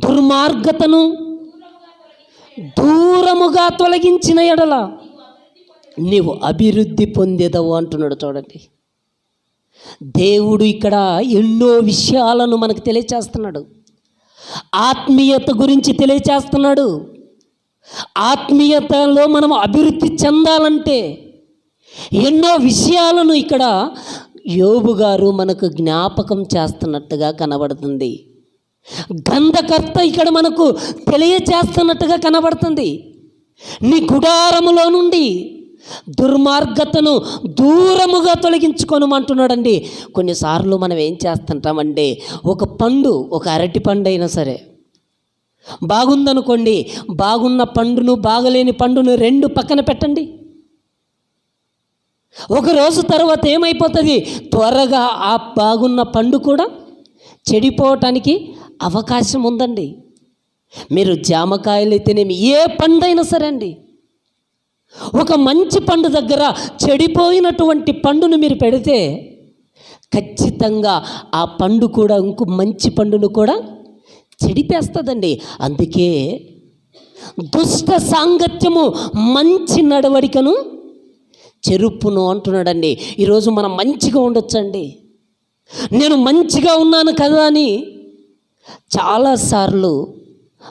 దుర్మార్గతను దూరముగా తొలగించిన ఎడల నీవు అభివృద్ధి పొందేదవు అంటున్నాడు. చూడండి, దేవుడు ఇక్కడ ఎన్నో విషయాలను మనకు తెలియచేస్తున్నాడు. ఆత్మీయత గురించి తెలియచేస్తున్నాడు. ఆత్మీయతలో మనం అభివృద్ధి చెందాలంటే ఎన్నో విషయాలను ఇక్కడ యోబు గారు మనకు జ్ఞాపకం చేస్తున్నట్టుగా కనబడుతుంది. గంధకర్త ఇక్కడ మనకు తెలియచేస్తున్నట్టుగా కనబడుతుంది. నీ గుడారములో నుండి దుర్మార్గతను దూరముగా తొలగించుకోనమంటున్నాడండి. కొన్నిసార్లు మనం ఏం చేస్తుంటామంటే ఒక పండు, ఒక అరటి పండు అయినా సరే బాగుందనుకోండి, బాగున్న పండును బాగలేని పండును రెండు పక్కన పెట్టండి. ఒక రోజు తర్వాత ఏమైపోతుంది, త్వరగా ఆ బాగున్న పండు కూడా చెడిపోవటానికి అవకాశం ఉందండి. మీరు జామకాయలు అయితేనేమి ఏ పండైనా సరే అండి, ఒక మంచి పండు దగ్గర చెడిపోయినటువంటి పండును మీరు పెడితే ఖచ్చితంగా ఆ పండు కూడా ఇంకో మంచి పండును కూడా చెడిపేస్తుందండి. అందుకే దుష్ట సాంగత్యము మంచి నడవడికను చెరుపును అంటున్నాడండి. ఈరోజు మనం మంచిగా ఉండొచ్చండి, నేను మంచిగా ఉన్నాను కదా అని చాలాసార్లు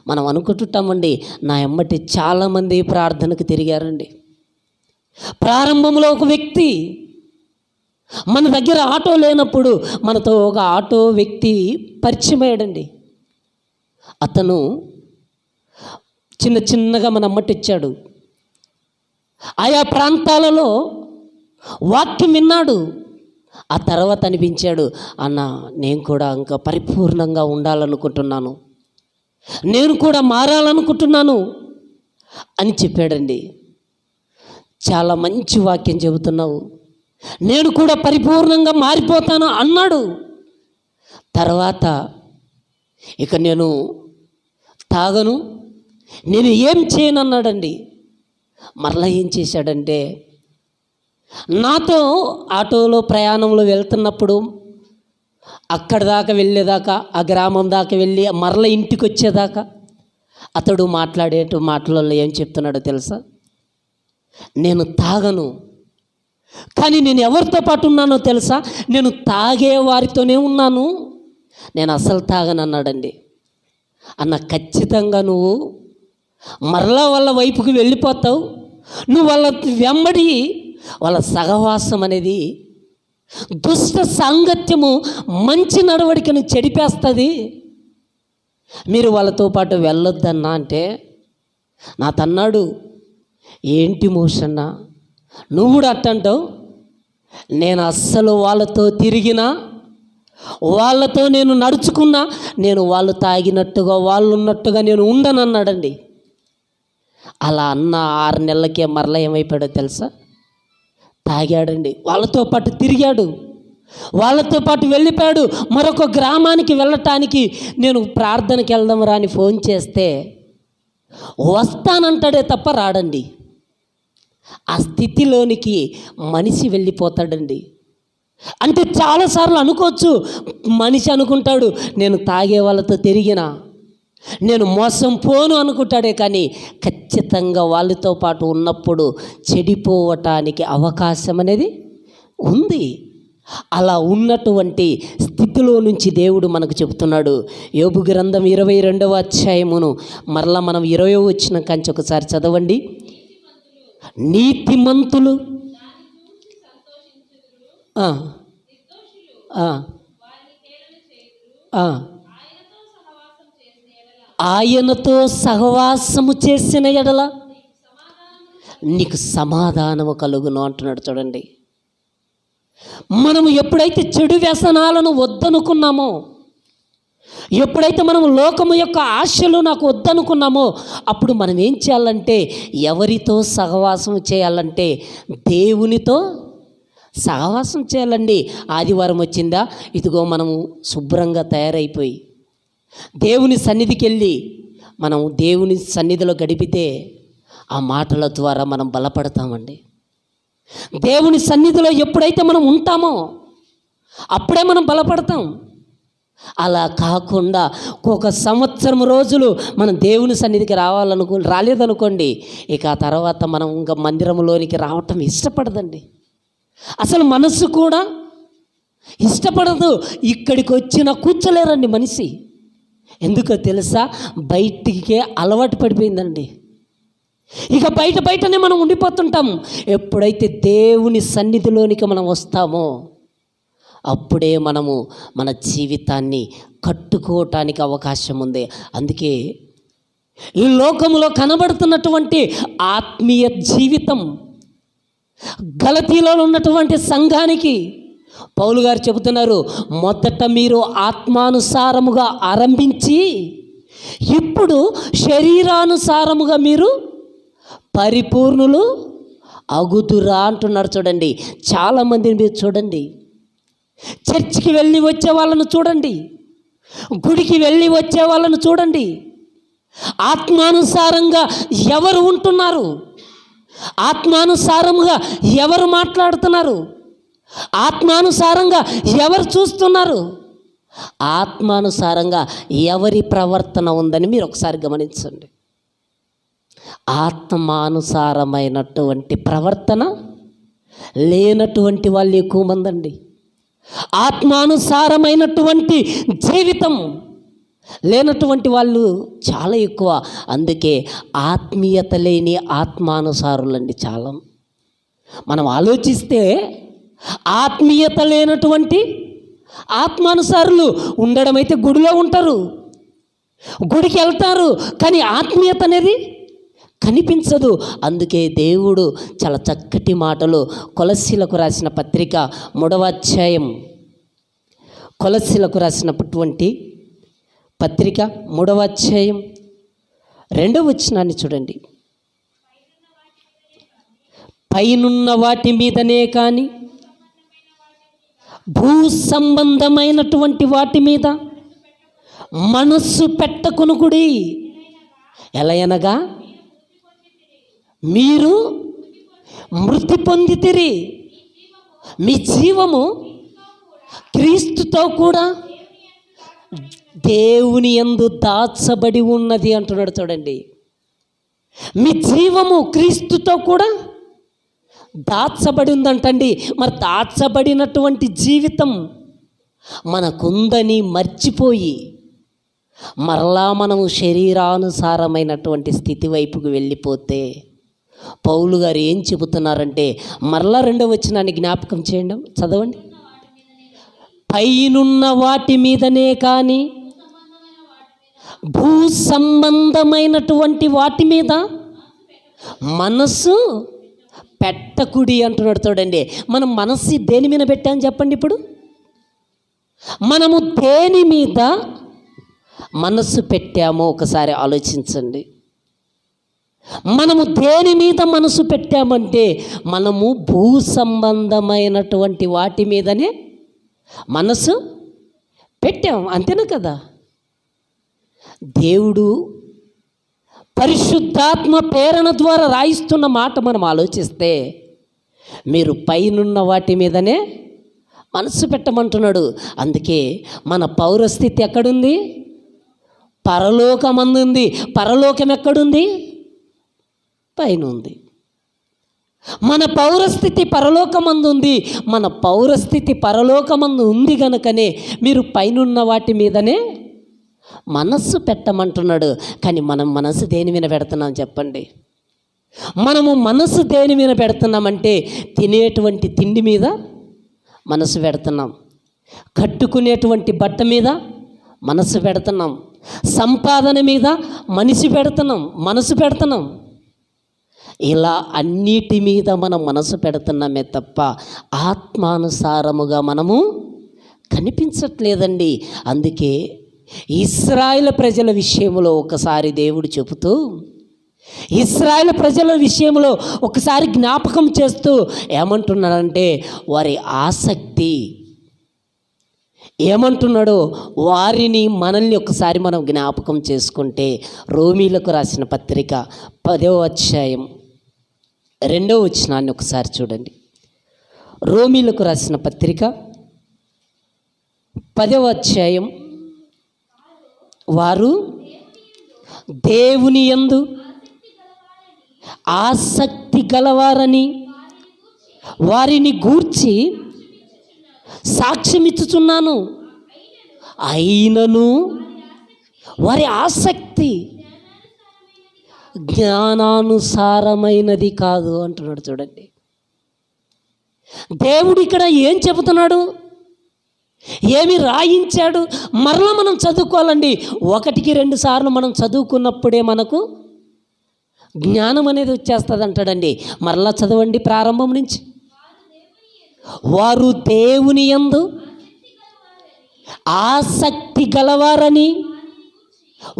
మనం అనుకుంటుంటామండి. నా ఎమ్మటి చాలామంది ప్రార్థనకు తిరిగారండి. ప్రారంభంలో ఒక వ్యక్తి మన దగ్గర ఆటో లేనప్పుడు మనతో ఒక ఆటో వ్యక్తి పరిచయం అయ్యాడండి. అతను చిన్నగా మన అమ్మటిచ్చాడు. ఆయా ప్రాంతాలలో వాక్యం విన్నాడు. ఆ తర్వాత అనిపించాడు, అన్న నేను కూడా ఇంకా పరిపూర్ణంగా ఉండాలనుకుంటున్నాను, నేను కూడా మారాలనుకుంటున్నాను అని చెప్పాడండి. చాలా మంచి వాక్యం చెబుతున్నావు, నేను కూడా పరిపూర్ణంగా మారిపోతాను అన్నాడు. తర్వాత ఇక నేను తాగను, నేను ఏం చేయను అన్నాడండి. మరలా ఏం చేశాడంటే, నాతో ఆటోలో ప్రయాణంలో వెళ్తున్నప్పుడు అక్కడి దాకా వెళ్ళేదాకా, ఆ గ్రామం దాకా వెళ్ళి మరల ఇంటికి వచ్చేదాకా అతడు మాటలలో ఏం చెప్తున్నాడో తెలుసా? నేను తాగను, కానీ నేను ఎవరితో పాటు ఉన్నానో తెలుసా? నేను తాగే వారితోనే ఉన్నాను, నేను అసలు తాగనన్నాడండి. అన్న ఖచ్చితంగా నువ్వు మరలా వాళ్ళ వైపుకి వెళ్ళిపోతావు. నువ్వు వాళ్ళ వెంబడి వాళ్ళ సహవాసం అనేది దుష్ట సాంగత్యము మంచి నడవడికను చెడిపేస్తుంది. మీరు వాళ్ళతో పాటు వెళ్ళొద్దన్నా అంటే నా తన్నాడు, ఏంటి మోషన్న నువ్వు కూడా అట్టంటావు? నేను అస్సలు వాళ్ళతో తిరిగినా, వాళ్ళతో నేను నడుచుకున్నా, నేను వాళ్ళు తాగినట్టుగా వాళ్ళు ఉన్నట్టుగా నేను ఉండనన్నాడండి. అలా అన్న 6 నెలలకే మరలా ఏమైపోయాడో తెలుసా? తాగాడండి, వాళ్ళతో పాటు తిరిగాడు, వాళ్ళతో పాటు వెళ్ళిపోయాడు. మరొక గ్రామానికి వెళ్ళటానికి నేను ప్రార్థనకి వెళ్దాం రాని ఫోన్ చేస్తే వస్తానంటాడే తప్ప రాడండి. ఆ స్థితిలోనికి మనిషి వెళ్ళిపోతాడండి. అంటే చాలాసార్లు అనుకోవచ్చు, మనిషి అనుకుంటాడు నేను తాగే వాళ్ళతో తిరిగినా, నేను మోసం పోను అనుకుంటాడే, కానీ ఖచ్చితంగా వాళ్ళతో పాటు ఉన్నప్పుడు చెడిపోవటానికి అవకాశం అనేది ఉంది. అలా ఉన్నటువంటి స్థితిలో నుంచి దేవుడు మనకు చెబుతున్నాడు. యోబు గ్రంథం 22వ అధ్యాయమును మరలా మనం 20వ వచ్చిన కంచి ఒకసారి చదవండి. నీతిమంతులు ఆయనతో సహవాసము చేసిన ఎడల నీకు సమాధానము కలుగును అంటున్నాడు. చూడండి, మనము ఎప్పుడైతే చెడు వ్యసనాలను వద్దనుకున్నామో, ఎప్పుడైతే మనం లోకము యొక్క ఆశలు నాకు వద్దనుకున్నామో, అప్పుడు మనం ఏం చేయాలంటే, ఎవరితో సహవాసం చేయాలంటే దేవునితో సహవాసం చేయాలండి. ఆదివారం వచ్చిందా, ఇదిగో మనము శుభ్రంగా తయారైపోయి దేవుని సన్నిధికి వెళ్ళి మనం దేవుని సన్నిధిలో గడిపితే ఆ మాటల ద్వారా మనం బలపడతామండి. దేవుని సన్నిధిలో ఎప్పుడైతే మనం ఉంటామో అప్పుడే మనం బలపడతాం. అలా కాకుండా ఒక సంవత్సరం రోజులు మనం దేవుని సన్నిధికి రాలేదనుకోండి, ఇక ఆ తర్వాత మనం ఇంకా మందిరంలోనికి రావటం ఇష్టపడదండి. అసలు మనసు కూడా ఇష్టపడదు. ఇక్కడికి వచ్చినా కూర్చోలేరండి మనిషి. ఎందుకో తెలుసా? బయటికే అలవాటు పడిపోయిందండి. ఇక బయటనే మనం ఉండిపోతుంటాం. ఎప్పుడైతే దేవుని సన్నిధిలోనికి మనం వస్తామో అప్పుడే మనము మన జీవితాన్ని కట్టుకోవటానికి అవకాశం ఉంది. అందుకే ఈ లోకంలో కనబడుతున్నటువంటి ఆత్మీయ జీవితం గలతీలో ఉన్నటువంటి సంఘానికి పౌలు గారు చెబుతున్నారు, మొదట మీరు ఆత్మానుసారముగా ఆరంభించి ఇప్పుడు శరీరానుసారముగా మీరు పరిపూర్ణులు అగుదురా అంటున్నారు. చూడండి, చాలామందిని మీరు చూడండి, చర్చికి వెళ్ళి వచ్చే వాళ్ళను చూడండి, గుడికి వెళ్ళి వచ్చే వాళ్ళను చూడండి, ఆత్మానుసారంగా ఎవరు ఉంటున్నారు, ఆత్మానుసారంగా ఎవరు మాట్లాడుతున్నారు, ఆత్మానుసారంగా ఎవరు చూస్తున్నారు, ఆత్మానుసారంగా ఎవరి ప్రవర్తన ఉందని మీరు ఒకసారి గమనించండి. ఆత్మానుసారమైనటువంటి ప్రవర్తన లేనటువంటి వాళ్ళు ఎక్కువ మంది అండి. ఆత్మానుసారమైనటువంటి జీవితం లేనటువంటి వాళ్ళు చాలా ఎక్కువ. అందుకే ఆత్మీయత లేని ఆత్మానుసారులండి చాలా. మనం ఆలోచిస్తే ఆత్మీయత లేనటువంటి ఆత్మానుసారులు ఉండడం అయితే గుడిలో ఉంటారు, గుడికి వెళ్తారు, కానీ ఆత్మీయత అనేది కనిపించదు. అందుకే దేవుడు చాలా చక్కటి మాటలు కొలస్సీలకు రాసిన పత్రిక 3వ అధ్యాయం, కొలస్సీలకు రాసినటువంటి పత్రిక 3వ అధ్యాయం 2వ వచనాన్ని చూడండి. పైనున్న వాటి మీదనే కానీ భూ సంబంధమైనటువంటి వాటి మీద మనస్సు పెట్టకొనుకుడి. ఎలయనగా మీరు మృతి పొందితిరి, మీ జీవము క్రీస్తుతో కూడా దేవుని యందు దాచబడి ఉన్నది అంటున్నాడు. చూడండి, మీ జీవము క్రీస్తుతో కూడా దాచబడి ఉందంటండి. మరి దాచబడినటువంటి జీవితం మనకుందని మర్చిపోయి మరలా మనము శరీరానుసారమైనటువంటి స్థితి వైపుకు వెళ్ళిపోతే పౌలు గారు ఏం చెబుతున్నారంటే, మరలా 2వ వచనాన్ని జ్ఞాపకం చేయండి, చదవండి. పైనున్న వాటి మీదనే కానీ భూ సంబంధమైనటువంటి వాటి మీద మనసు పెట్టకుడి అంటున్నాడు. చూడండి, మనం మనసు దేని మీద పెట్టామని చెప్పండి. ఇప్పుడు మనము దేని మీద మనసు పెట్టామో ఒకసారి ఆలోచించండి. మనము దేని మీద మనసు పెట్టామంటే మనము భూ సంబంధమైనటువంటి వాటి మీదనే మనసు పెట్టాము, అంతేనా కదా? దేవుడు పరిశుద్ధాత్మ ప్రేరణ ద్వారా రాయిస్తున్న మాట మనం ఆలోచిస్తే, మీరు పైనున్న వాటి మీదనే మనసు పెట్టమంటున్నాడు. అందుకే మన పౌరస్థితి ఎక్కడుంది? పరలోకమందుంది. పరలోకం ఎక్కడుంది? పైన ఉంది. మన పౌరస్థితి పరలోకమందు ఉంది. మన పౌరస్థితి పరలోకమందు ఉంది కనుకనే మీరు పైనున్న వాటి మీదనే మనస్సు పెట్టమంటున్నాడు. కానీ మనం మనసు దేని మీద పెడుతున్నాం చెప్పండి? మనము మనసు దేని మీద పెడుతున్నామంటే తినేటువంటి తిండి మీద మనసు పెడుతున్నాం, కట్టుకునేటువంటి బట్ట మీద మనసు పెడుతున్నాం, సంపాదన మీద మనసు పెడుతున్నాం. ఇలా అన్నిటి మీద మనం మనసు పెడుతున్నామే తప్ప ఆత్మానుసారముగా మనము కనిపించట్లేదండి. అందుకే ఇశ్రాయేలు ప్రజల విషయంలో ఒకసారి దేవుడు చెబుతూ, ఇశ్రాయేలు ప్రజల విషయంలో ఒకసారి జ్ఞాపకం చేస్తూ ఏమంటున్నాడంటే, వారి ఆసక్తి ఏమంటున్నాడో వారిని మనల్ని ఒకసారి మనం జ్ఞాపకం చేసుకుంటే, రోమీలకు రాసిన పత్రిక 10వ అధ్యాయం 2వ వచనాన్ని ఒకసారి చూడండి. రోమీలకు రాసిన పత్రిక 10వ అధ్యాయం, వారు దేవుని యందు ఆసక్తి గలవారని వారిని గూర్చి సాక్ష్యమిచ్చుచున్నాను. అయినను వారి ఆసక్తి జ్ఞానానుసారమైనది కాదు అంటున్నాడు. చూడండి, దేవుడు ఇక్కడ ఏం చెబుతున్నాడు, ఏమి రాయించాడు? మరలా మనం చదువుకోవాలండి. 1-2 సార్లు మనం చదువుకున్నప్పుడే మనకు జ్ఞానం అనేది వచ్చేస్తుంది అంటాడండి. మరలా చదవండి ప్రారంభం నుంచి. వారు దేవుని యందు ఆసక్తి గలవారని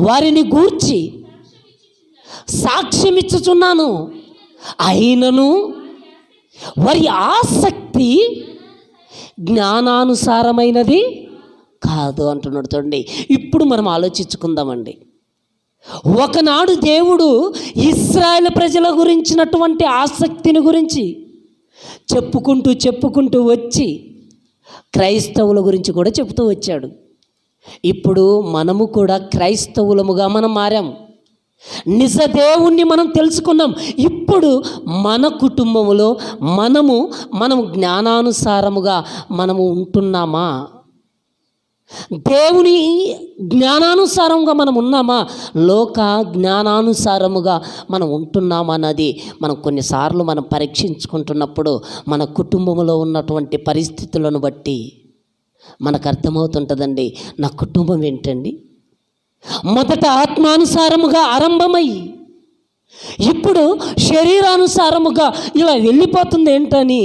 వారిని గూర్చి సాక్ష్యమిచ్చుచున్నాను. అయినను వారి ఆసక్తి జ్ఞానానుసారమైనది కాదు అంటున్నాడు. చూడండి, ఇప్పుడు మనం ఆలోచించుకుందామండి. ఒకనాడు దేవుడు ఇశ్రాయేలు ప్రజల గురించినటువంటి ఆసక్తిని గురించి చెప్పుకుంటూ వచ్చి క్రైస్తవుల గురించి కూడా చెబుతూ వచ్చాడు. ఇప్పుడు మనము కూడా క్రైస్తవులముగా మనం మారాం. నిజ దేవుణ్ణి మనం తెలుసుకున్నాం. ఇప్పుడు మన కుటుంబంలో మనము జ్ఞానానుసారముగా మనము ఉంటున్నామా? దేవుని జ్ఞానానుసారంగా మనం ఉన్నామా? లోక జ్ఞానానుసారముగా మనం ఉంటున్నామా అన్నది మనం కొన్నిసార్లు మనం పరీక్షించుకుంటున్నప్పుడు మన కుటుంబంలో ఉన్నటువంటి పరిస్థితులను బట్టి మనకు అర్థమవుతుంటుందండి. నా కుటుంబం ఏంటండి? మొదట ఆత్మానుసారముగా ఆరంభమై ఇప్పుడు శరీరానుసారముగా ఇలా వెళ్ళిపోతుంది ఏంటని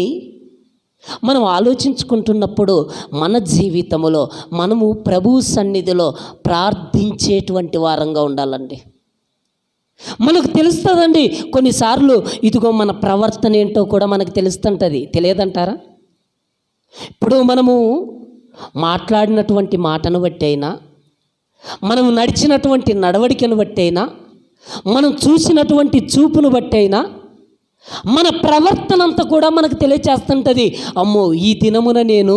మనం ఆలోచించుకుంటున్నప్పుడు మన జీవితంలో మనము ప్రభు సన్నిధిలో ప్రార్థించేటువంటి వారంగా ఉండాలండి. మనకు తెలుస్తుందండి కొన్నిసార్లు, ఇదిగో మన ప్రవర్తన ఏంటో కూడా మనకు తెలుస్తుంటుంది. తెలియదంటారా? ఇప్పుడు మనము మాట్లాడినటువంటి మాటను బట్టి అయినా, మనం నడిచినటువంటి నడవడికను బట్టి అయినా, మనం చూసినటువంటి చూపును బట్టి అయినా, మన ప్రవర్తన అంతా కూడా మనకు తెలియచేస్తుంటుంది. అమ్మో, ఈ దినమున నేను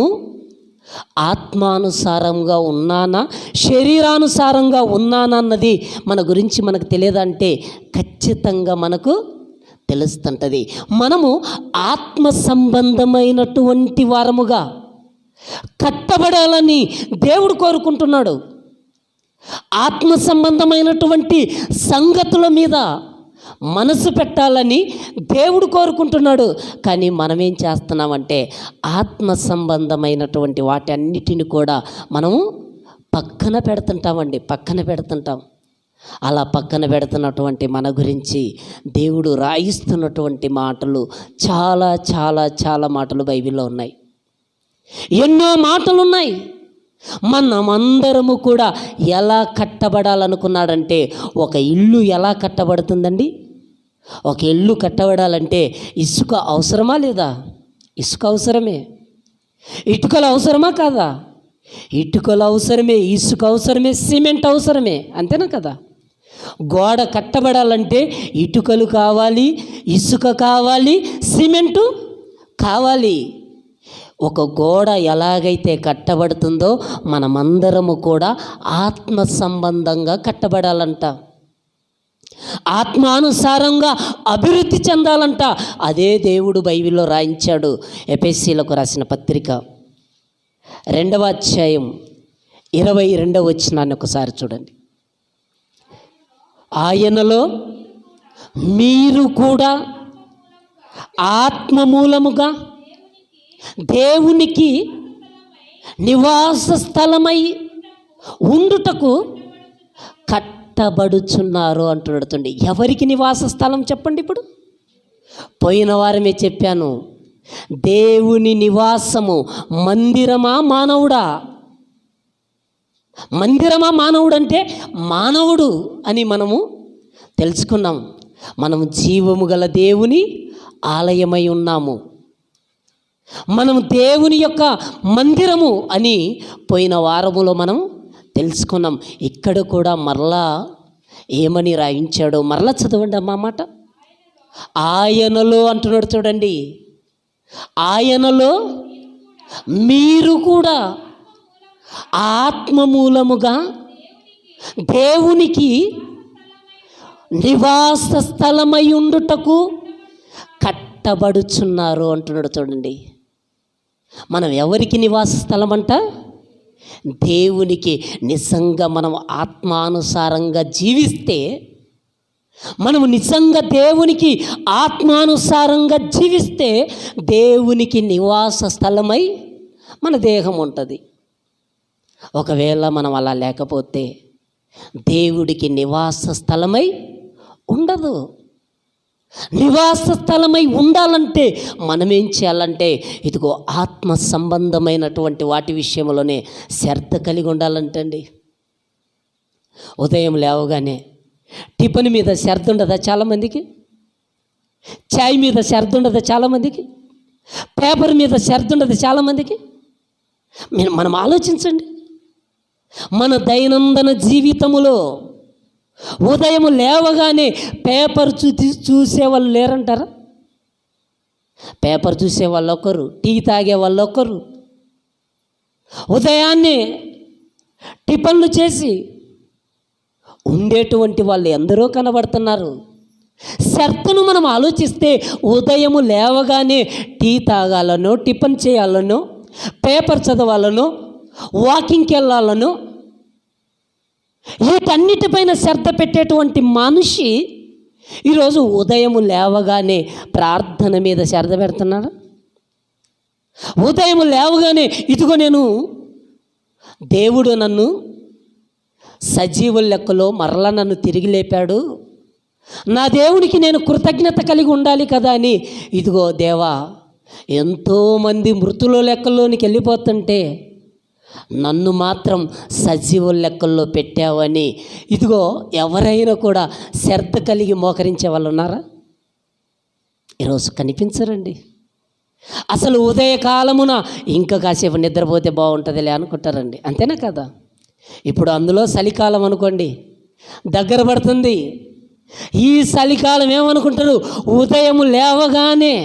ఆత్మానుసారంగా ఉన్నానా, శరీరానుసారంగా ఉన్నానా అన్నది మన గురించి మనకు తెలియదంటే ఖచ్చితంగా మనకు తెలుస్తుంటుంది. మనము ఆత్మ సంబంధమైనటువంటి వారముగా కట్టబడాలని దేవుడు కోరుకుంటున్నాడు. ఆత్మ సంబంధమైనటువంటి సంగతుల మీద మనసు పెట్టాలని దేవుడు కోరుకుంటున్నాడు. కానీ మనమేం చేస్తున్నామంటే ఆత్మ సంబంధమైనటువంటి వాటన్నిటిని కూడా మనము పక్కన పెడుతుంటాం. అలా పక్కన పెడుతున్నటువంటి మన గురించి దేవుడు రాయిస్తున్నటువంటి మాటలు చాలా చాలా చాలా మాటలు బైబిల్లో ఉన్నాయి. ఎన్నో మాటలు ఉన్నాయి. మనమందరము కూడా ఎలా కట్టబడాలనుకున్నాడంటే, ఒక ఇల్లు ఎలా కట్టబడుతుందండి? ఒక ఇల్లు కట్టబడాలంటే ఇసుక అవసరమా లేదా? ఇసుక అవసరమే. ఇటుకలు అవసరమా కాదా? ఇటుకలు అవసరమే, ఇసుక అవసరమే, సిమెంట్ అవసరమే, అంతేనా కదా? గోడ కట్టబడాలంటే ఇటుకలు కావాలి, ఇసుక కావాలి, సిమెంటు కావాలి. ఒక గోడ ఎలాగైతే కట్టబడుతుందో మనమందరము కూడా ఆత్మ సంబంధంగా కట్టబడాలంట, ఆత్మానుసారంగా అభివృద్ధి చెందాలంట. అదే దేవుడు బైబిల్లో రాయించాడు. ఎఫెసీయులకు రాసిన పత్రిక 2వ అధ్యాయం 22వ వచనాన్ని ఒకసారి చూడండి. ఆయనలో మీరు కూడా ఆత్మ మూలముగా దేవునికి నివాస స్థలమై ఉండుటకు కట్టబడుచున్నారు అంటున్నాడు. ఎవరికి నివాస స్థలం చెప్పండి? ఇప్పుడు పోయిన వారమే చెప్పాను, దేవుని నివాసము మందిరమా మానవుడా? మందిరమా మానవుడంటే మానవుడు అని మనము తెలుసుకున్నాం. మనము జీవము గల దేవుని ఆలయమై ఉన్నాము. మనం దేవుని యొక్క మందిరము అని పోయిన వారములో మనం తెలుసుకున్నాం. ఇక్కడ కూడా మరలా ఏమని రాయించాడో మరలా చదవండి అమ్మా మాట. ఆయనలో అంటున్నాడు చూడండి. ఆయనలో మీరు కూడా ఆత్మ మూలముగా దేవునికి నివాస స్థలమై ఉండుటకు కట్టబడుచున్నారు అంటున్నాడు చూడండి. మనం ఎవరికి నివాస స్థలం అంట? దేవునికి. నిజంగా మనం ఆత్మానుసారంగా జీవిస్తే, మనము నిజంగా దేవునికి ఆత్మానుసారంగా జీవిస్తే దేవునికి నివాస స్థలమై మన దేహం ఉంటుంది. ఒకవేళ మనం అలా లేకపోతే దేవుడికి నివాస స్థలమై ఉండదు. నివాస స్థలమై ఉండాలంటే మనమేం చేయాలంటే, ఇదిగో ఆత్మ సంబంధమైనటువంటి వాటి విషయంలోనే శ్రద్ధ కలిగి ఉండాలంటండి. ఉదయం లేవగానే టిఫిన్ మీద శ్రద్ధ ఉండదా చాలామందికి? చాయ్ మీద శ్రద్ధ ఉండదా చాలామందికి? పేపర్ మీద శ్రద్ధ ఉండదు చాలామందికి? మనం ఆలోచించండి. మన దైనందిన జీవితములో ఉదయం లేవగానే పేపర్ చూసేవాళ్ళు లేరంటారా? పేపర్ చూసే వాళ్ళు ఒకరు, టీ తాగే వాళ్ళు ఒకరు, ఉదయాన్నే టిఫిన్లు చేసి ఉండేటువంటి వాళ్ళు ఎందరో కనబడుతున్నారు. శ్రద్ధను మనం ఆలోచిస్తే ఉదయం లేవగానే టీ తాగాలనో, టిఫిన్ చేయాలనో, పేపర్ చదవాలనో, వాకింగ్కి వెళ్ళాలనో, వీటన్నిటిపైన శ్రద్ధ పెట్టేటువంటి మనిషి ఈరోజు ఉదయం లేవగానే ప్రార్థన మీద శ్రద్ధ పెడుతున్నాడు. ఉదయం లేవగానే ఇదిగో నేను దేవుడు నన్ను సజీవుల లెక్కలో మరలా నన్ను తిరిగి లేపాడు, నా దేవునికి నేను కృతజ్ఞత కలిగి ఉండాలి కదా అని, ఇదిగో దేవా ఎంతోమంది మృతుల లెక్కల్లోనికి వెళ్ళిపోతుంటే నన్ను మాత్రం సజీవుల లెక్కల్లో పెట్టావని ఇదిగో ఎవరైనా కూడా శ్రద్ధ కలిగి మోకరించే వాళ్ళు ఉన్నారా? ఈరోజు కనిపించరండి. అసలు ఉదయకాలమున ఇంకా కాసేపు నిద్రపోతే బాగుంటుందిలే అనుకుంటారండి, అంతేనా కదా? ఇప్పుడు అందులో చలికాలం అనుకోండి, దగ్గర పడుతుంది. ఈ చలికాలం ఏమనుకుంటారు? ఉదయం లేవగానే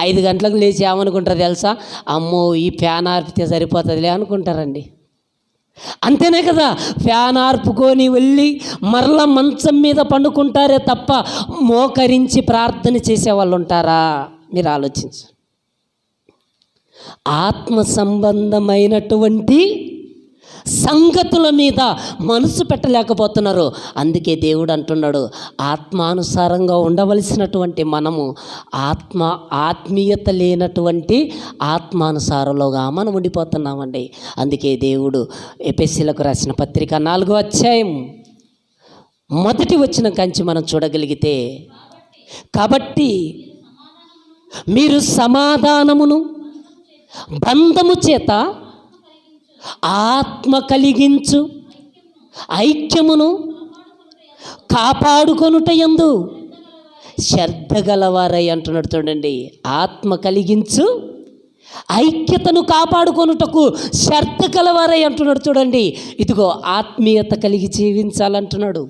5 గంటలకు లేచి ఏమనుకుంటారు తెలుసా? అమ్మో ఈ ఫ్యాన్ ఆర్పితే సరిపోతుందిలే అనుకుంటారండి. అంతేనే కదా, ఫ్యాన్ ఆర్పుకొని వెళ్ళి మరలా మంచం మీద పండుకుంటారే తప్ప మోకరించి ప్రార్థన చేసేవాళ్ళు ఉంటారా? మీరు ఆలోచించండి. ఆత్మ సంబంధమైనటువంటి సంగతుల మీద మనసు పెట్టలేకపోతున్నారు. అందుకే దేవుడు అంటున్నాడు, ఆత్మానుసారంగా ఉండవలసినటువంటి మనము ఆత్మీయత లేనటువంటి ఆత్మానుసారంలోగా మనం ఉండిపోతున్నామండి. అందుకే దేవుడు ఎఫెసీయులకు రాసిన పత్రిక 4వ అధ్యాయం 1వ వచనం కంచి మనం చూడగలిగితే, కాబట్టి మీరు సమాధానమును బంధము చేత ఆత్మ కలిగించు ఐక్యమును కాపాడుకొనుటయందు శ్రద్ధ గలవారై అంటున్నాడు. చూడండి, ఆత్మ కలిగించు ఐక్యతను కాపాడుకొనుటకు శ్రద్ధ గలవారై అంటున్నాడు. చూడండి, ఇదిగో ఆత్మీయత కలిగి జీవించాలంటున్నాడు.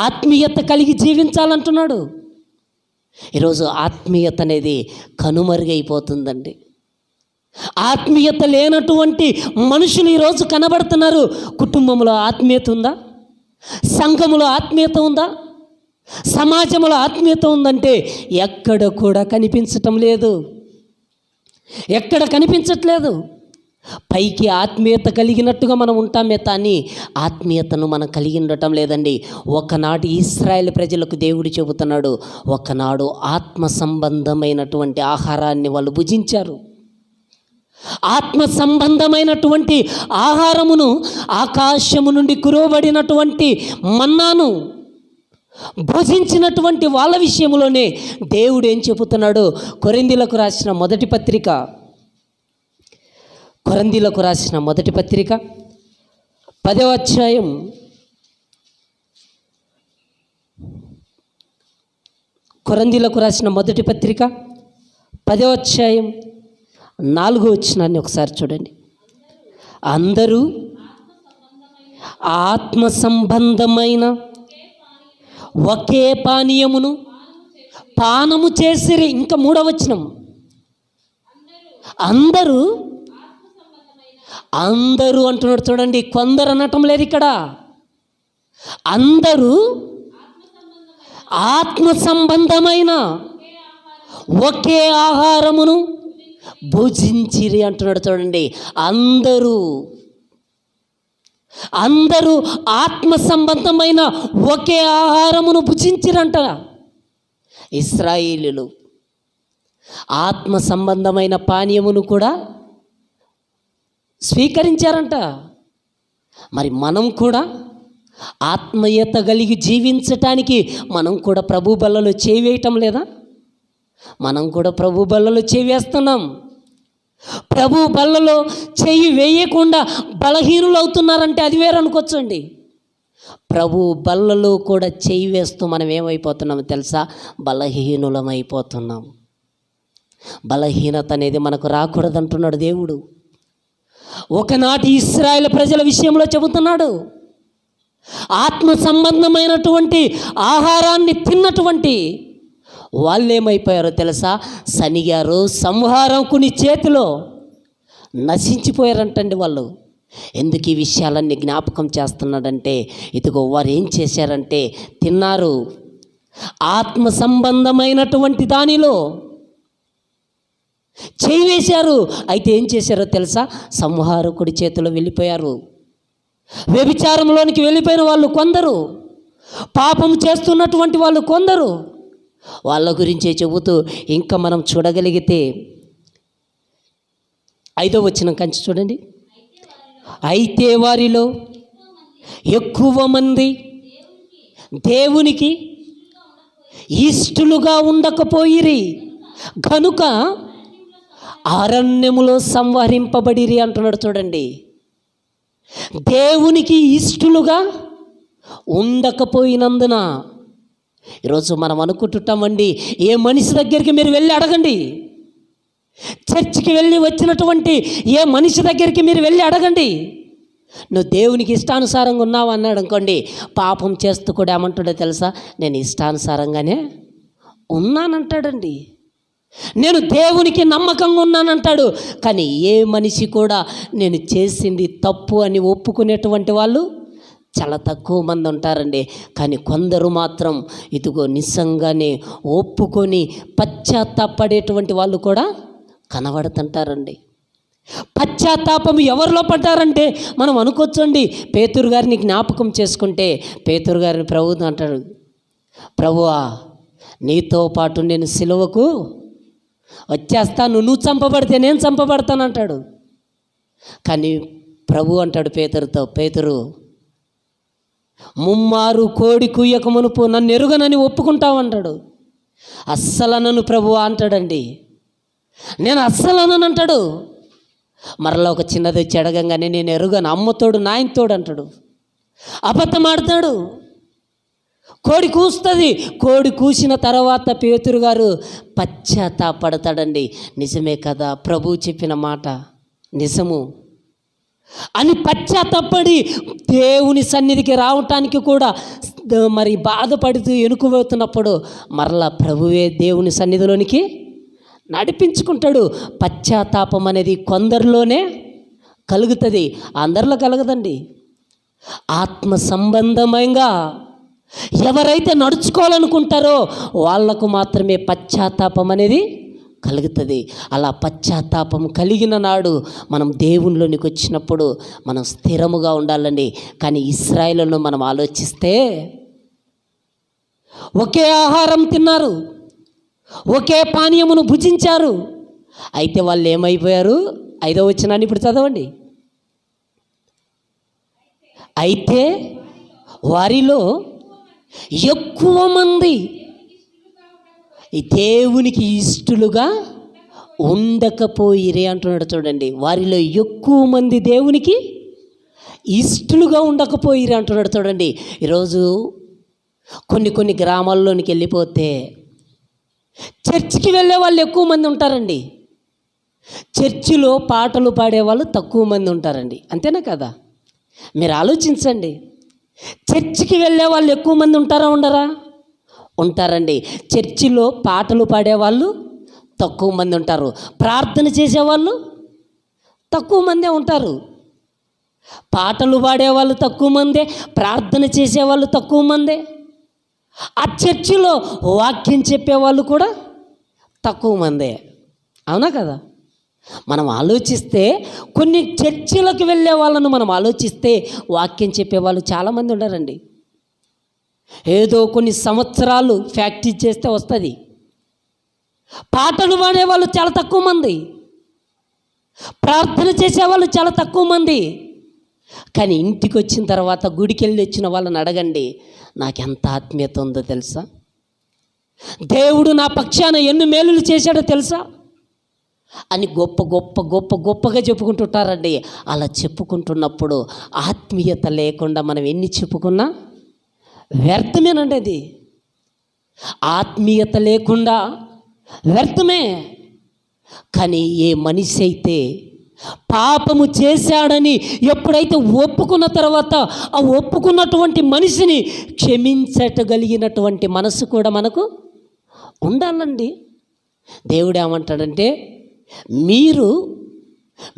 ఆత్మీయత కలిగి జీవించాలంటున్నాడు. ఈరోజు ఆత్మీయత అనేది కనుమరుగైపోతుందండి. ఆత్మీయత లేనటువంటి మనుషులు ఈరోజు కనబడుతున్నారు. కుటుంబంలో ఆత్మీయత ఉందా? సంఘములో ఆత్మీయత ఉందా? సమాజంలో ఆత్మీయత ఉందంటే ఎక్కడ కూడా కనిపించటం లేదు. ఎక్కడ కనిపించట్లేదు. పైకి ఆత్మీయత కలిగినట్టుగా మనం ఉంటామే కానీ ఆత్మీయతను మనం కలిగి ఉండటం లేదండి. ఒకనాడు ఇశ్రాయేలు ప్రజలకు దేవుడు చెబుతున్నాడు, ఒకనాడు ఆత్మ సంబంధమైనటువంటి ఆహారాన్ని వాళ్ళు భుజించారు. ఆత్మ సంబంధమైనటువంటి ఆహారమును, ఆకాశము నుండి కురవబడినటువంటి మన్నాను భుజించినటువంటి వాళ్ళ విషయంలోనే దేవుడు ఏం చెబుతున్నాడు? కొరింథీయులకు రాసిన మొదటి పత్రిక 10వ అధ్యాయం 10వ అధ్యాయం 4వ వచనాన్ని ఒకసారి చూడండి. అందరూ ఆత్మ సంబంధమైన ఒకే పానీయమును పానము చేసిరి. ఇంకా 3వ వచనం, అందరూ అంటున్నాడు. చూడండి, కొందరు అనటం లేదు ఇక్కడ. అందరూ ఆత్మ సంబంధమైన ఒకే ఆహారమును భుజించిరి అంటున్నాడు. చూడండి, అందరూ ఆత్మ సంబంధమైన ఒకే ఆహారమును భుజించిరంట. ఇశ్రాయేలీయులు ఆత్మ సంబంధమైన పానీయమును కూడా స్వీకరించారంట. మరి మనం కూడా ఆత్మీయత కలిగి జీవించటానికి మనం కూడా ప్రభు బల్లలో చేవేయటం లేదా? మనం కూడా ప్రభు బల్లలో చేవేస్తున్నాం. ప్రభు బల్లలో చెయ్యి వేయకుండా బలహీనులు అవుతున్నారంటే అది వేరు అనుకోవచ్చండి. ప్రభు బల్లలో కూడా చెయ్యి వేస్తూ మనం ఏమైపోతున్నామో తెలుసా? బలహీనులమైపోతున్నాం. బలహీనత అనేది మనకు రాకూడదు అంటున్నాడు దేవుడు. ఒకనాటి ఇశ్రాయేలు ప్రజల విషయంలో చెబుతున్నాడు, ఆత్మ సంబంధమైనటువంటి ఆహారాన్ని తిన్నటువంటి వాళ్ళు ఏమైపోయారో తెలుసా? సనిగారు, సంహారకుని చేతిలో నశించిపోయారంటండి వాళ్ళు. ఎందుకు ఈ విషయాలన్నీ జ్ఞాపకం చేస్తున్నాడంటే, ఇదిగో వారు ఏం చేశారంటే తిన్నారు. ఆత్మ సంబంధమైనటువంటి దానిలో చేయి వేశారు. అయితే ఏం చేశారో తెలుసా? సంహారకుడి చేతిలో వెళ్ళిపోయారు. వ్యభిచారంలోనికి వెళ్ళిపోయిన వాళ్ళు కొందరు, పాపం చేస్తున్నటువంటి వాళ్ళు కొందరు. వాళ్ళ గురించే చెబుతూ ఇంకా మనం చూడగలిగితే 5వ వచనం కంచి చూడండి. అయితే వారిలో ఎక్కువ మంది దేవునికి ఇష్టలుగా ఉండకపోయిరి కనుక అరణ్యములో సంహరింపబడిరి అంటున్నాడు. చూడండి, దేవునికి ఇష్టలుగా ఉండకపోయినందున. ఈరోజు మనం అనుకుంటుంటామండి, ఏ మనిషి దగ్గరికి మీరు వెళ్ళి అడగండి, చర్చికి వెళ్ళి వచ్చినటువంటి ఏ మనిషి దగ్గరికి మీరు వెళ్ళి అడగండి, నువ్వు దేవునికి ఇష్టానుసారంగా ఉన్నావు అన్నాడు అనుకోండి, పాపం చేస్తూ కూడా ఏమంటాడో తెలుసా? నేను ఇష్టానుసారంగానే ఉన్నానంటాడండి. నేను దేవునికి నమ్మకంగా ఉన్నానంటాడు. కానీ ఏ మనిషి కూడా నేను చేసింది తప్పు అని ఒప్పుకునేటువంటి వాళ్ళు చాలా తక్కువ మంది ఉంటారండి. కానీ కొందరు మాత్రం ఇదిగో నిజంగానే ఒప్పుకొని పశ్చాత్తాపడేటువంటి వాళ్ళు కూడా కనబడుతుంటారండి. పశ్చాత్తాపం ఎవరిలో పడ్డారంటే మనం అనుకోవచ్చండి. పేతురు గారిని జ్ఞాపకం చేసుకుంటే పేతురు గారిని ప్రభువు అంటాడు, ప్రభువా నీతో పాటు నేను సిలువకు వచ్చేస్తాను, నువ్వు చంపబడితే నేను చంపబడతానంటాడు. కానీ ప్రభు అంటాడు పేతురుతో, పేతురు ముమ్మారు కోడి కుయ్యక మునుపు నన్ను ఎరుగనని ఒప్పుకుంటావంటాడు. అస్సలనను ప్రభువా అంటాడండి. నేను అస్సలనను అంటాడు. మరలా ఒక చిన్నది వచ్చి అడగంగానే నేను ఎరుగను, అమ్మతోడు నాయనతోడు అంటాడు. అబద్ధం ఆడతాడు. కోడి కూస్తుంది. కోడి కూసిన తర్వాత పేతురు గారు పశ్చాత్తాపడతాడండి. నిజమే కదా, ప్రభువు చెప్పిన మాట నిజము అని పశ్చాత్తాపడి దేవుని సన్నిధికి రావటానికి కూడా మరి బాధపడుతూ ఎనుకుపోతున్నప్పుడు మరలా ప్రభువే దేవుని సన్నిధిలోనికి నడిపించుకుంటాడు. పశ్చాత్తాపం అనేది కొందరిలోనే కలుగుతుంది, అందరిలో కలగదండి. ఆత్మ సంబంధంగా ఎవరైతే నడుచుకోవాలనుకుంటారో వాళ్లకు మాత్రమే పశ్చాత్తాపం అనేది కలుగుతుంది. అలా పశ్చాత్తాపం కలిగిన నాడు మనం దేవునిలోనికి వచ్చినప్పుడు మనం స్థిరముగా ఉండాలండి. కానీ ఇశ్రాయేలును మనం ఆలోచిస్తే ఒకే ఆహారం తిన్నారు, ఒకే పానీయమును భుజించారు. అయితే వాళ్ళు ఏమైపోయారు? 5వ వచనాన్ని ఇప్పుడు చదవండి. అయితే వారిలో ఎక్కువ మంది దేవునికి ఇష్టలుగా ఉండకపోయిరే అంటున్నాడు. చూడండి, వారిలో ఎక్కువ మంది దేవునికి ఇష్టలుగా ఉండకపోయిరే అంటున్నాడు. చూడండి, ఈరోజు కొన్ని గ్రామాల్లోనికి వెళ్ళిపోతే చర్చికి వెళ్ళే వాళ్ళు ఎక్కువ మంది ఉంటారండి, చర్చిలో పాటలు పాడేవాళ్ళు తక్కువ మంది ఉంటారండి. అంతేనా కదా? మీరు ఆలోచించండి. చర్చికి వెళ్ళే వాళ్ళు ఎక్కువ మంది ఉంటారా ఉండరా? ఉంటారండి. చర్చిలో పాటలు పాడేవాళ్ళు తక్కువ మంది ఉంటారు, ప్రార్థన చేసేవాళ్ళు తక్కువ మందే ఉంటారు. పాటలు పాడేవాళ్ళు తక్కువ మందే, ప్రార్థన చేసేవాళ్ళు తక్కువ మందే. ఆ చర్చిలో వాక్యం చెప్పేవాళ్ళు కూడా తక్కువ మందే. అవునా కదా? మనం ఆలోచిస్తే కొన్ని చర్చిలకు వెళ్ళే వాళ్ళను మనం ఆలోచిస్తే వాక్యం చెప్పేవాళ్ళు చాలామంది ఉండరండి. ఏదో కొన్ని సంవత్సరాలు ప్రాక్టీస్ చేస్తే వస్తుంది. పాటలు పాడేవాళ్ళు చాలా తక్కువ మంది, ప్రార్థన చేసేవాళ్ళు చాలా తక్కువ మంది. కానీ ఇంటికి వచ్చిన తర్వాత గుడికి వెళ్ళి వచ్చిన వాళ్ళని అడగండి, నాకెంత ఆత్మీయత ఉందో తెలుసా, దేవుడు నా పక్షాన ఎన్ని మేలులు చేశాడో తెలుసా అని గొప్పగా చెప్పుకుంటుంటారండి. అలా చెప్పుకుంటున్నప్పుడు ఆత్మీయత లేకుండా మనం ఎన్ని చెప్పుకున్నా వ్యర్థమేనండి. అది ఆత్మీయత లేకుండా వ్యర్థమే. కానీ ఏ మనిషి అయితే పాపము చేశాడని ఎప్పుడైతే ఒప్పుకున్న తర్వాత ఆ ఒప్పుకున్నటువంటి మనిషిని క్షమించగలిగినటువంటి మనసు కూడా మనకు ఉండాలండి. దేవుడు ఏమంటాడంటే, మీరు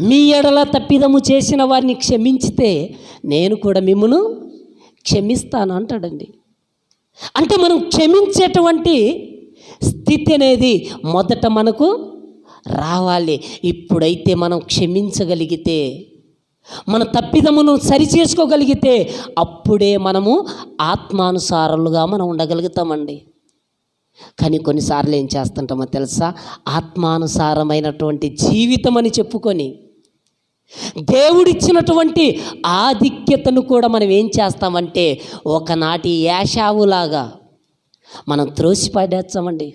మీ ఎడల తప్పిదము చేసిన వారిని క్షమించితే నేను కూడా మిమ్మును క్షమిస్తాను అంటాడండి. అంటే మనం క్షమించేటువంటి స్థితి అనేది మొదట మనకు రావాలి. ఇప్పుడైతే మనం క్షమించగలిగితే, మన తప్పిదమును సరిచేసుకోగలిగితే అప్పుడే మనము ఆత్మానుసారులుగా మనం ఉండగలుగుతామండి. కానీ కొన్నిసార్లు ఏం చేస్తుంటామో తెలుసా, ఆత్మానుసారమైనటువంటి జీవితం అని చెప్పుకొని దేవుడిచ్చినటువంటి ఆధిక్యతను కూడా మనం ఏం చేస్తామంటే ఒకనాటి యాషావులాగా మనం త్రోసిపడేస్తామండి.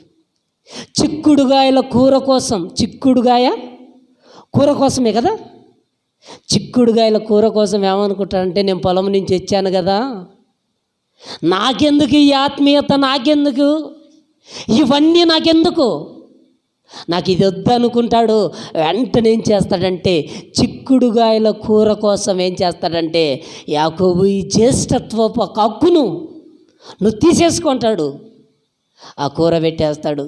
చిక్కుడుగాయల కూర కోసం, చిక్కుడుగాయ కూర కోసమే కదా, చిక్కుడుగాయల కూర కోసం ఏమనుకుంటారంటే, నేను పొలం నుంచి వచ్చాను కదా, నాకెందుకు ఈ ఆత్మీయత, నాకెందుకు ఇవన్నీ, నాకెందుకు, నాకు ఇది వద్దనుకుంటాడు. వెంటనే ఏం చేస్తాడంటే చిక్కుడుగాయల కూర కోసం ఏం చేస్తాడంటే, యాకోబు ఈ జ్యేష్ఠత్వపు హక్కును నువ్వు తీసేసుకుంటాడు. ఆ కూర పెట్టేస్తాడు.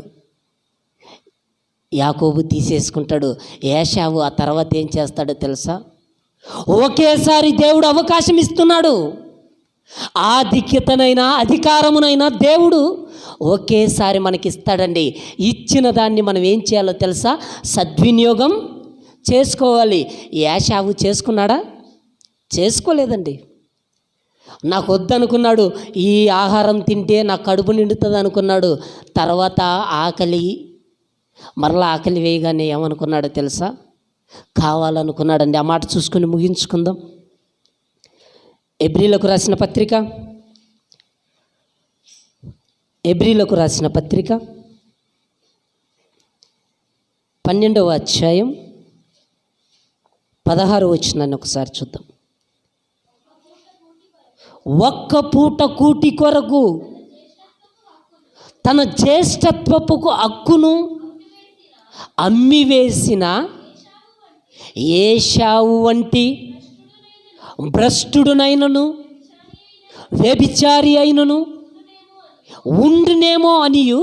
యాకోబు తీసేసుకుంటాడు. ఏశావు ఆ తర్వాత ఏం చేస్తాడో తెలుసా? ఒకేసారి దేవుడు అవకాశం ఇస్తున్నాడు. ఆధిక్యతనైనా అధికారమునైనా దేవుడు ఒకేసారి మనకిస్తాడండి. ఇచ్చిన దాన్ని మనం ఏం చేయాలో తెలుసా? సద్వినియోగం చేసుకోవాలి. ఏశావు చేసుకున్నాడా? చేసుకోలేదండి. నాకు వద్దనుకున్నాడు, ఈ ఆహారం తింటే నా కడుపు నిండుతుంది అనుకున్నాడు. తర్వాత మరలా ఆకలి వేయగానే ఏమనుకున్నాడో తెలుసా? కావాలనుకున్నాడండి. ఆ మాట చూసుకొని ముగించుకుందాం. ఎబ్రీలకు రాసిన పత్రిక 12వ అధ్యాయం 16వ వచనాన్ని ఒకసారి చూద్దాం. ఒక్క పూట కూటి కొరకు తన జ్యేష్ఠత్వపు హక్కును అమ్మివేసిన ఏశావు వంటి భ్రష్టుడునైనను వ్యభిచారి అయినను ఉండునేమో అనియు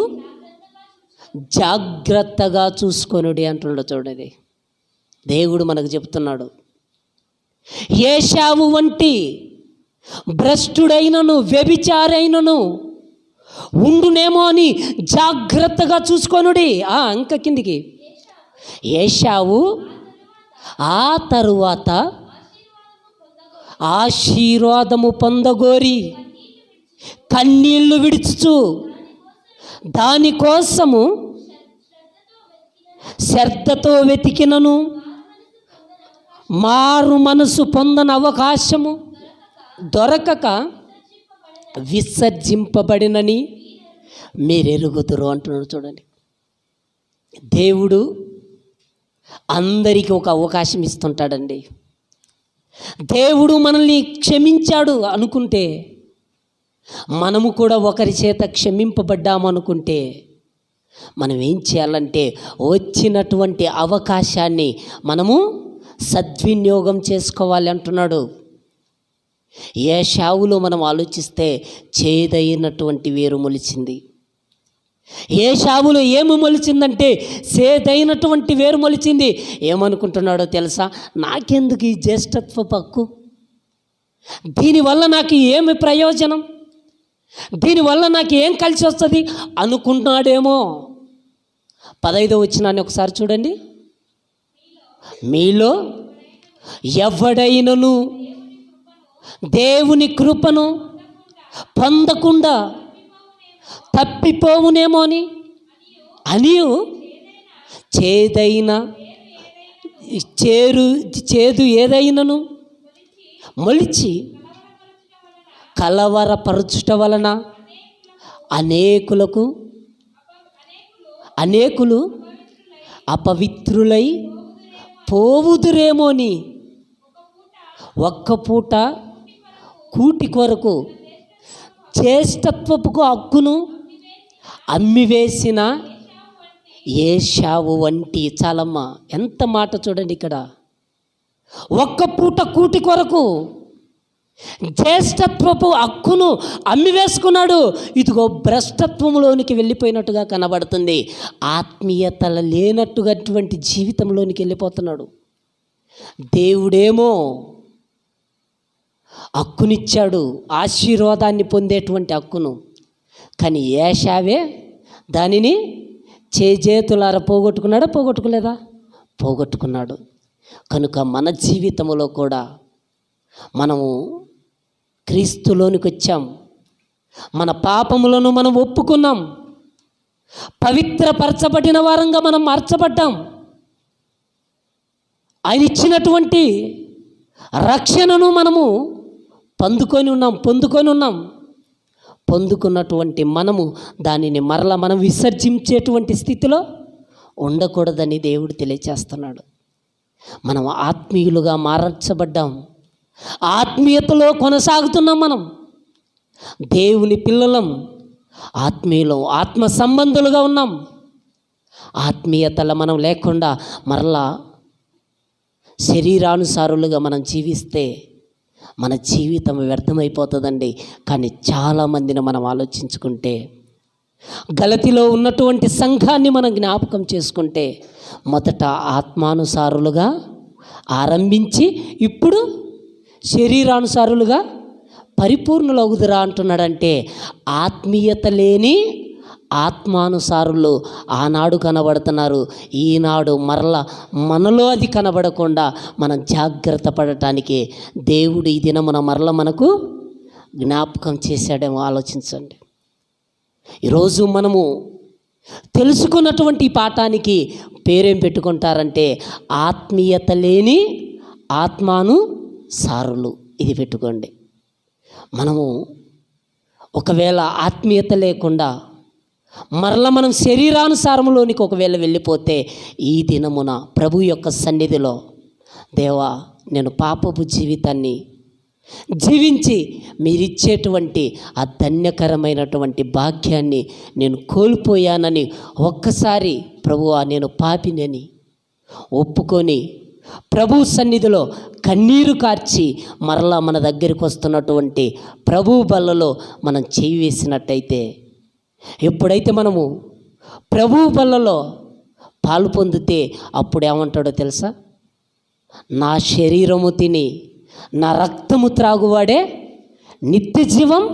జాగ్రత్తగా చూసుకొనుడి అంటున్నాడు. చూడండి, దేవుడు మనకు చెప్తున్నాడు. ఏశావు వంటి భ్రష్టుడైనను వ్యభిచారైనను ఉండునేమో అని జాగ్రత్తగా చూసుకొనుడి. ఇంకా కిందికి, ఏశావు ఆ తరువాత ఆశీర్వాదము పొందగోరి కన్నీళ్లు విడుచుచు దానికోసము శ్రద్ధతో వెతికినను మారు మనసు పొందని అవకాశము దొరకక విసర్జింపబడినని మీరెరుగుదురు అంటున్నాడు. చూడండి, దేవుడు అందరికీ ఒక అవకాశం ఇస్తుంటాడండి. దేవుడు మనల్ని క్షమించాడు అనుకుంటే, మనము కూడా ఒకరి చేత క్షమింపబడ్డామనుకుంటే, మనం ఏం చేయాలంటే వచ్చినటువంటి అవకాశాన్ని మనము సద్వినియోగం చేసుకోవాలి అంటున్నాడు. ఏశావులో మనం ఆలోచిస్తే చేదైనటువంటి వేరు మొలిచింది. ఏశావులో ఏమి మొలిచిందంటే చేదైనటువంటి వేరు మొలిచింది. ఏమనుకుంటున్నాడో తెలుసా? నాకెందుకు ఈ జ్యేష్ఠత్వపు హక్కు? దీనివల్ల నాకు ఏమి ప్రయోజనం? దీనివల్ల నాకు ఏం కలిసి వస్తుంది అనుకుంటున్నాడేమో. 15వ వచనాన్ని ఒకసారి చూడండి. మీలో ఎవడైనను దేవుని కృపను పొందకుండా తప్పిపోవునేమో అనియు చేదు ఏదైనను మొలిచి కలవరపరచుట వలన అనేకులు అపవిత్రులై పోవుదురేమోని ఒక్క పూట కూటి కొరకు జ్యేష్ఠత్వపు హక్కును అమ్మివేసిన ఏశావు వంటి. చాలమ్మ, ఎంత మాట చూడండి ఇక్కడ. ఒక్క పూట కూటి కొరకు జ్యేష్ఠత్వపు హక్కును అమ్మివేసుకున్నాడు. ఇదిగో భ్రష్టత్వంలోనికి వెళ్ళిపోయినట్టుగా కనబడుతుంది. ఆత్మీయత లేనట్టుగటువంటి జీవితంలోనికి వెళ్ళిపోతున్నాడు. దేవుడేమో హక్కునిచ్చాడు, ఆశీర్వాదాన్ని పొందేటువంటి హక్కును. కానీ ఏశావే దానిని చేతులారా పోగొట్టుకున్నాడా? పోగొట్టుకున్నాడు. కనుక మన జీవితంలో కూడా మనము క్రీస్తులోనికి వచ్చాం. మన పాపములను మనం ఒప్పుకున్నాం. పవిత్రపరచబడిన వారంగా మనం మార్చబడ్డాం. ఆయన ఇచ్చినటువంటి రక్షణను మనము పొందుకున్నటువంటి మనము దానిని మరలా మనం విసర్జించేటువంటి స్థితిలో ఉండకూడదని దేవుడు తెలియచేస్తున్నాడు. మనం ఆత్మీయులుగా మార్చబడ్డాం. ఆత్మీయతలో కొనసాగుతున్నాం. మనం దేవుని పిల్లలం, ఆత్మీయులం, ఆత్మ సంబంధులుగా ఉన్నాం. ఆత్మీయతలో మనం లేకుండా మరలా శరీరానుసారులుగా మనం జీవిస్తే మన జీవితం వ్యర్థమైపోతుందండి. కానీ చాలామందిని మనం ఆలోచించుకుంటే గలతీలో ఉన్నటువంటి సంఘాన్ని మనం జ్ఞాపకం చేసుకుంటే మొదట ఆత్మానుసారులుగా ఆరంభించి ఇప్పుడు శరీరానుసారులుగా పరిపూర్ణులవుదురా అంటున్నాడంటే ఆత్మీయత లేని ఆత్మానుసారులు ఆనాడు కనబడుతున్నారు. ఈనాడు మరలా మనలో అది కనబడకుండా మనం జాగ్రత్త పడటానికి దేవుడు ఈ దినమున మరల మనకు జ్ఞాపకం చేశాడేమో ఆలోచించండి. ఈరోజు మనము తెలుసుకున్నటువంటి ఈ పాఠానికి పేరేం పెట్టుకుంటారంటే ఆత్మీయత లేని ఆత్మానుసారులు. ఇది పెట్టుకోండి. మనము ఒకవేళ ఆత్మీయత లేకుండా మరల మనం శరీరానుసారంలోనికి ఒకవేళ వెళ్ళిపోతే ఈ దినమున ప్రభు యొక్క సన్నిధిలో, దేవా నేను పాపపు జీవితాన్ని జీవించి మీరిచ్చేటువంటి ఆ ధన్యకరమైనటువంటి భాగ్యాన్ని నేను కోల్పోయానని ఒక్కసారి ప్రభువా నేను పాపినని ఒప్పుకొని ప్రభు సన్నిధిలో కన్నీరు కార్చి మరలా మన దగ్గరికి వస్తున్నటువంటి ప్రభు బల్లలో మనం చేయి వేసినట్టయితే, ఎప్పుడైతే మనము ప్రభు బల్లలో పాలు పొందితే అప్పుడు ఏమంటాడో తెలుసా? నా శరీరము తిని నా రక్తము త్రాగువాడే నిత్య జీవం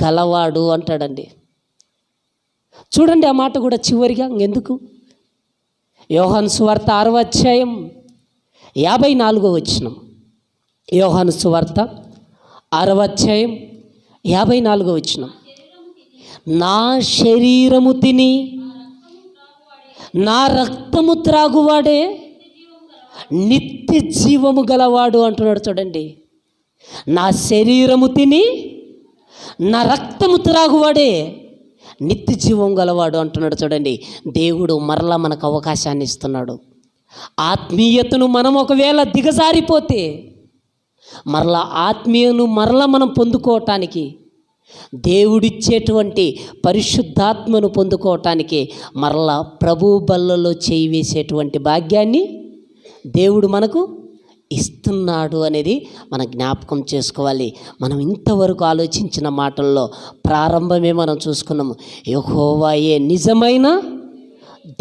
గలవాడు అంటాడండి. చూడండి ఆ మాట కూడా చివరిగా ఎందుకు, యోహాను సువార్త 6వ అధ్యాయం 54వ వచనం. యోహాను సువార్త 6వ అధ్యాయం 54వ వచనం. నా శరీరము తిని నా రక్తము త్రాగువాడే నిత్య జీవము గలవాడు అంటున్నాడు. చూడండి, నా శరీరము తిని నా రక్తము త్రాగువాడే నిత్య జీవం గలవాడు అంటున్నాడు. చూడండి, దేవుడు మరలా మనకు అవకాశాన్ని ఇస్తున్నాడు. ఆత్మీయతను మనం ఒకవేళ దిగజారిపోతే మరలా ఆత్మీయను మరలా మనం పొందుకోవటానికి, దేవుడిచ్చేటువంటి పరిశుద్ధాత్మను పొందుకోవటానికి మరలా ప్రభు బల్లలో చేయి వేసేటువంటి భాగ్యాన్ని దేవుడు మనకు ఇస్తున్నాడు అనేది మనం జ్ఞాపకం చేసుకోవాలి. మనం ఇంతవరకు ఆలోచించిన మాటల్లో ప్రారంభమే మనం చూసుకున్నాము. యెహోవాయే నిజమైన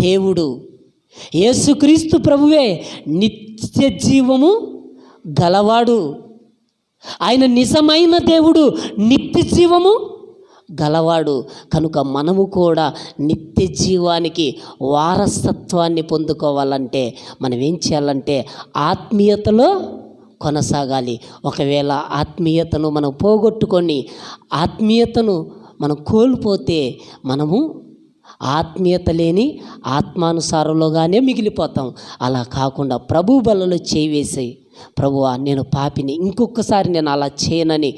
దేవుడు, యేసుక్రీస్తు ప్రభువే నిత్య జీవము గలవాడు. ఆయన నిజమైన దేవుడు, నిత్య జీవము గలవాడు. కనుక మనము కూడా నిత్య జీవానికి వారసత్వాన్ని పొందుకోవాలంటే మనం ఏం చేయాలంటే ఆత్మీయతలో కొనసాగాలి. ఒకవేళ ఆత్మీయతను మనం పోగొట్టుకొని ఆత్మీయతను మనం కోల్పోతే మనము ఆత్మీయత లేని ఆత్మానుసారంలోగానే మిగిలిపోతాం. అలా కాకుండా ప్రభు బలలో చేయి వేసి, ప్రభువా నేను పాపిని, ఇంకొకసారి నేను అలా చేయనని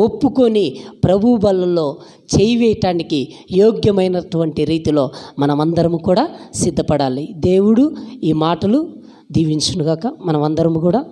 ఒప్పుకొని ప్రభు బలలో చేయి వేయటానికి యోగ్యమైనటువంటి రీతిలో మనమందరము కూడా సిద్ధపడాలి. దేవుడు ఈ మాటలు దీవించునుగాక. మనమందరము కూడా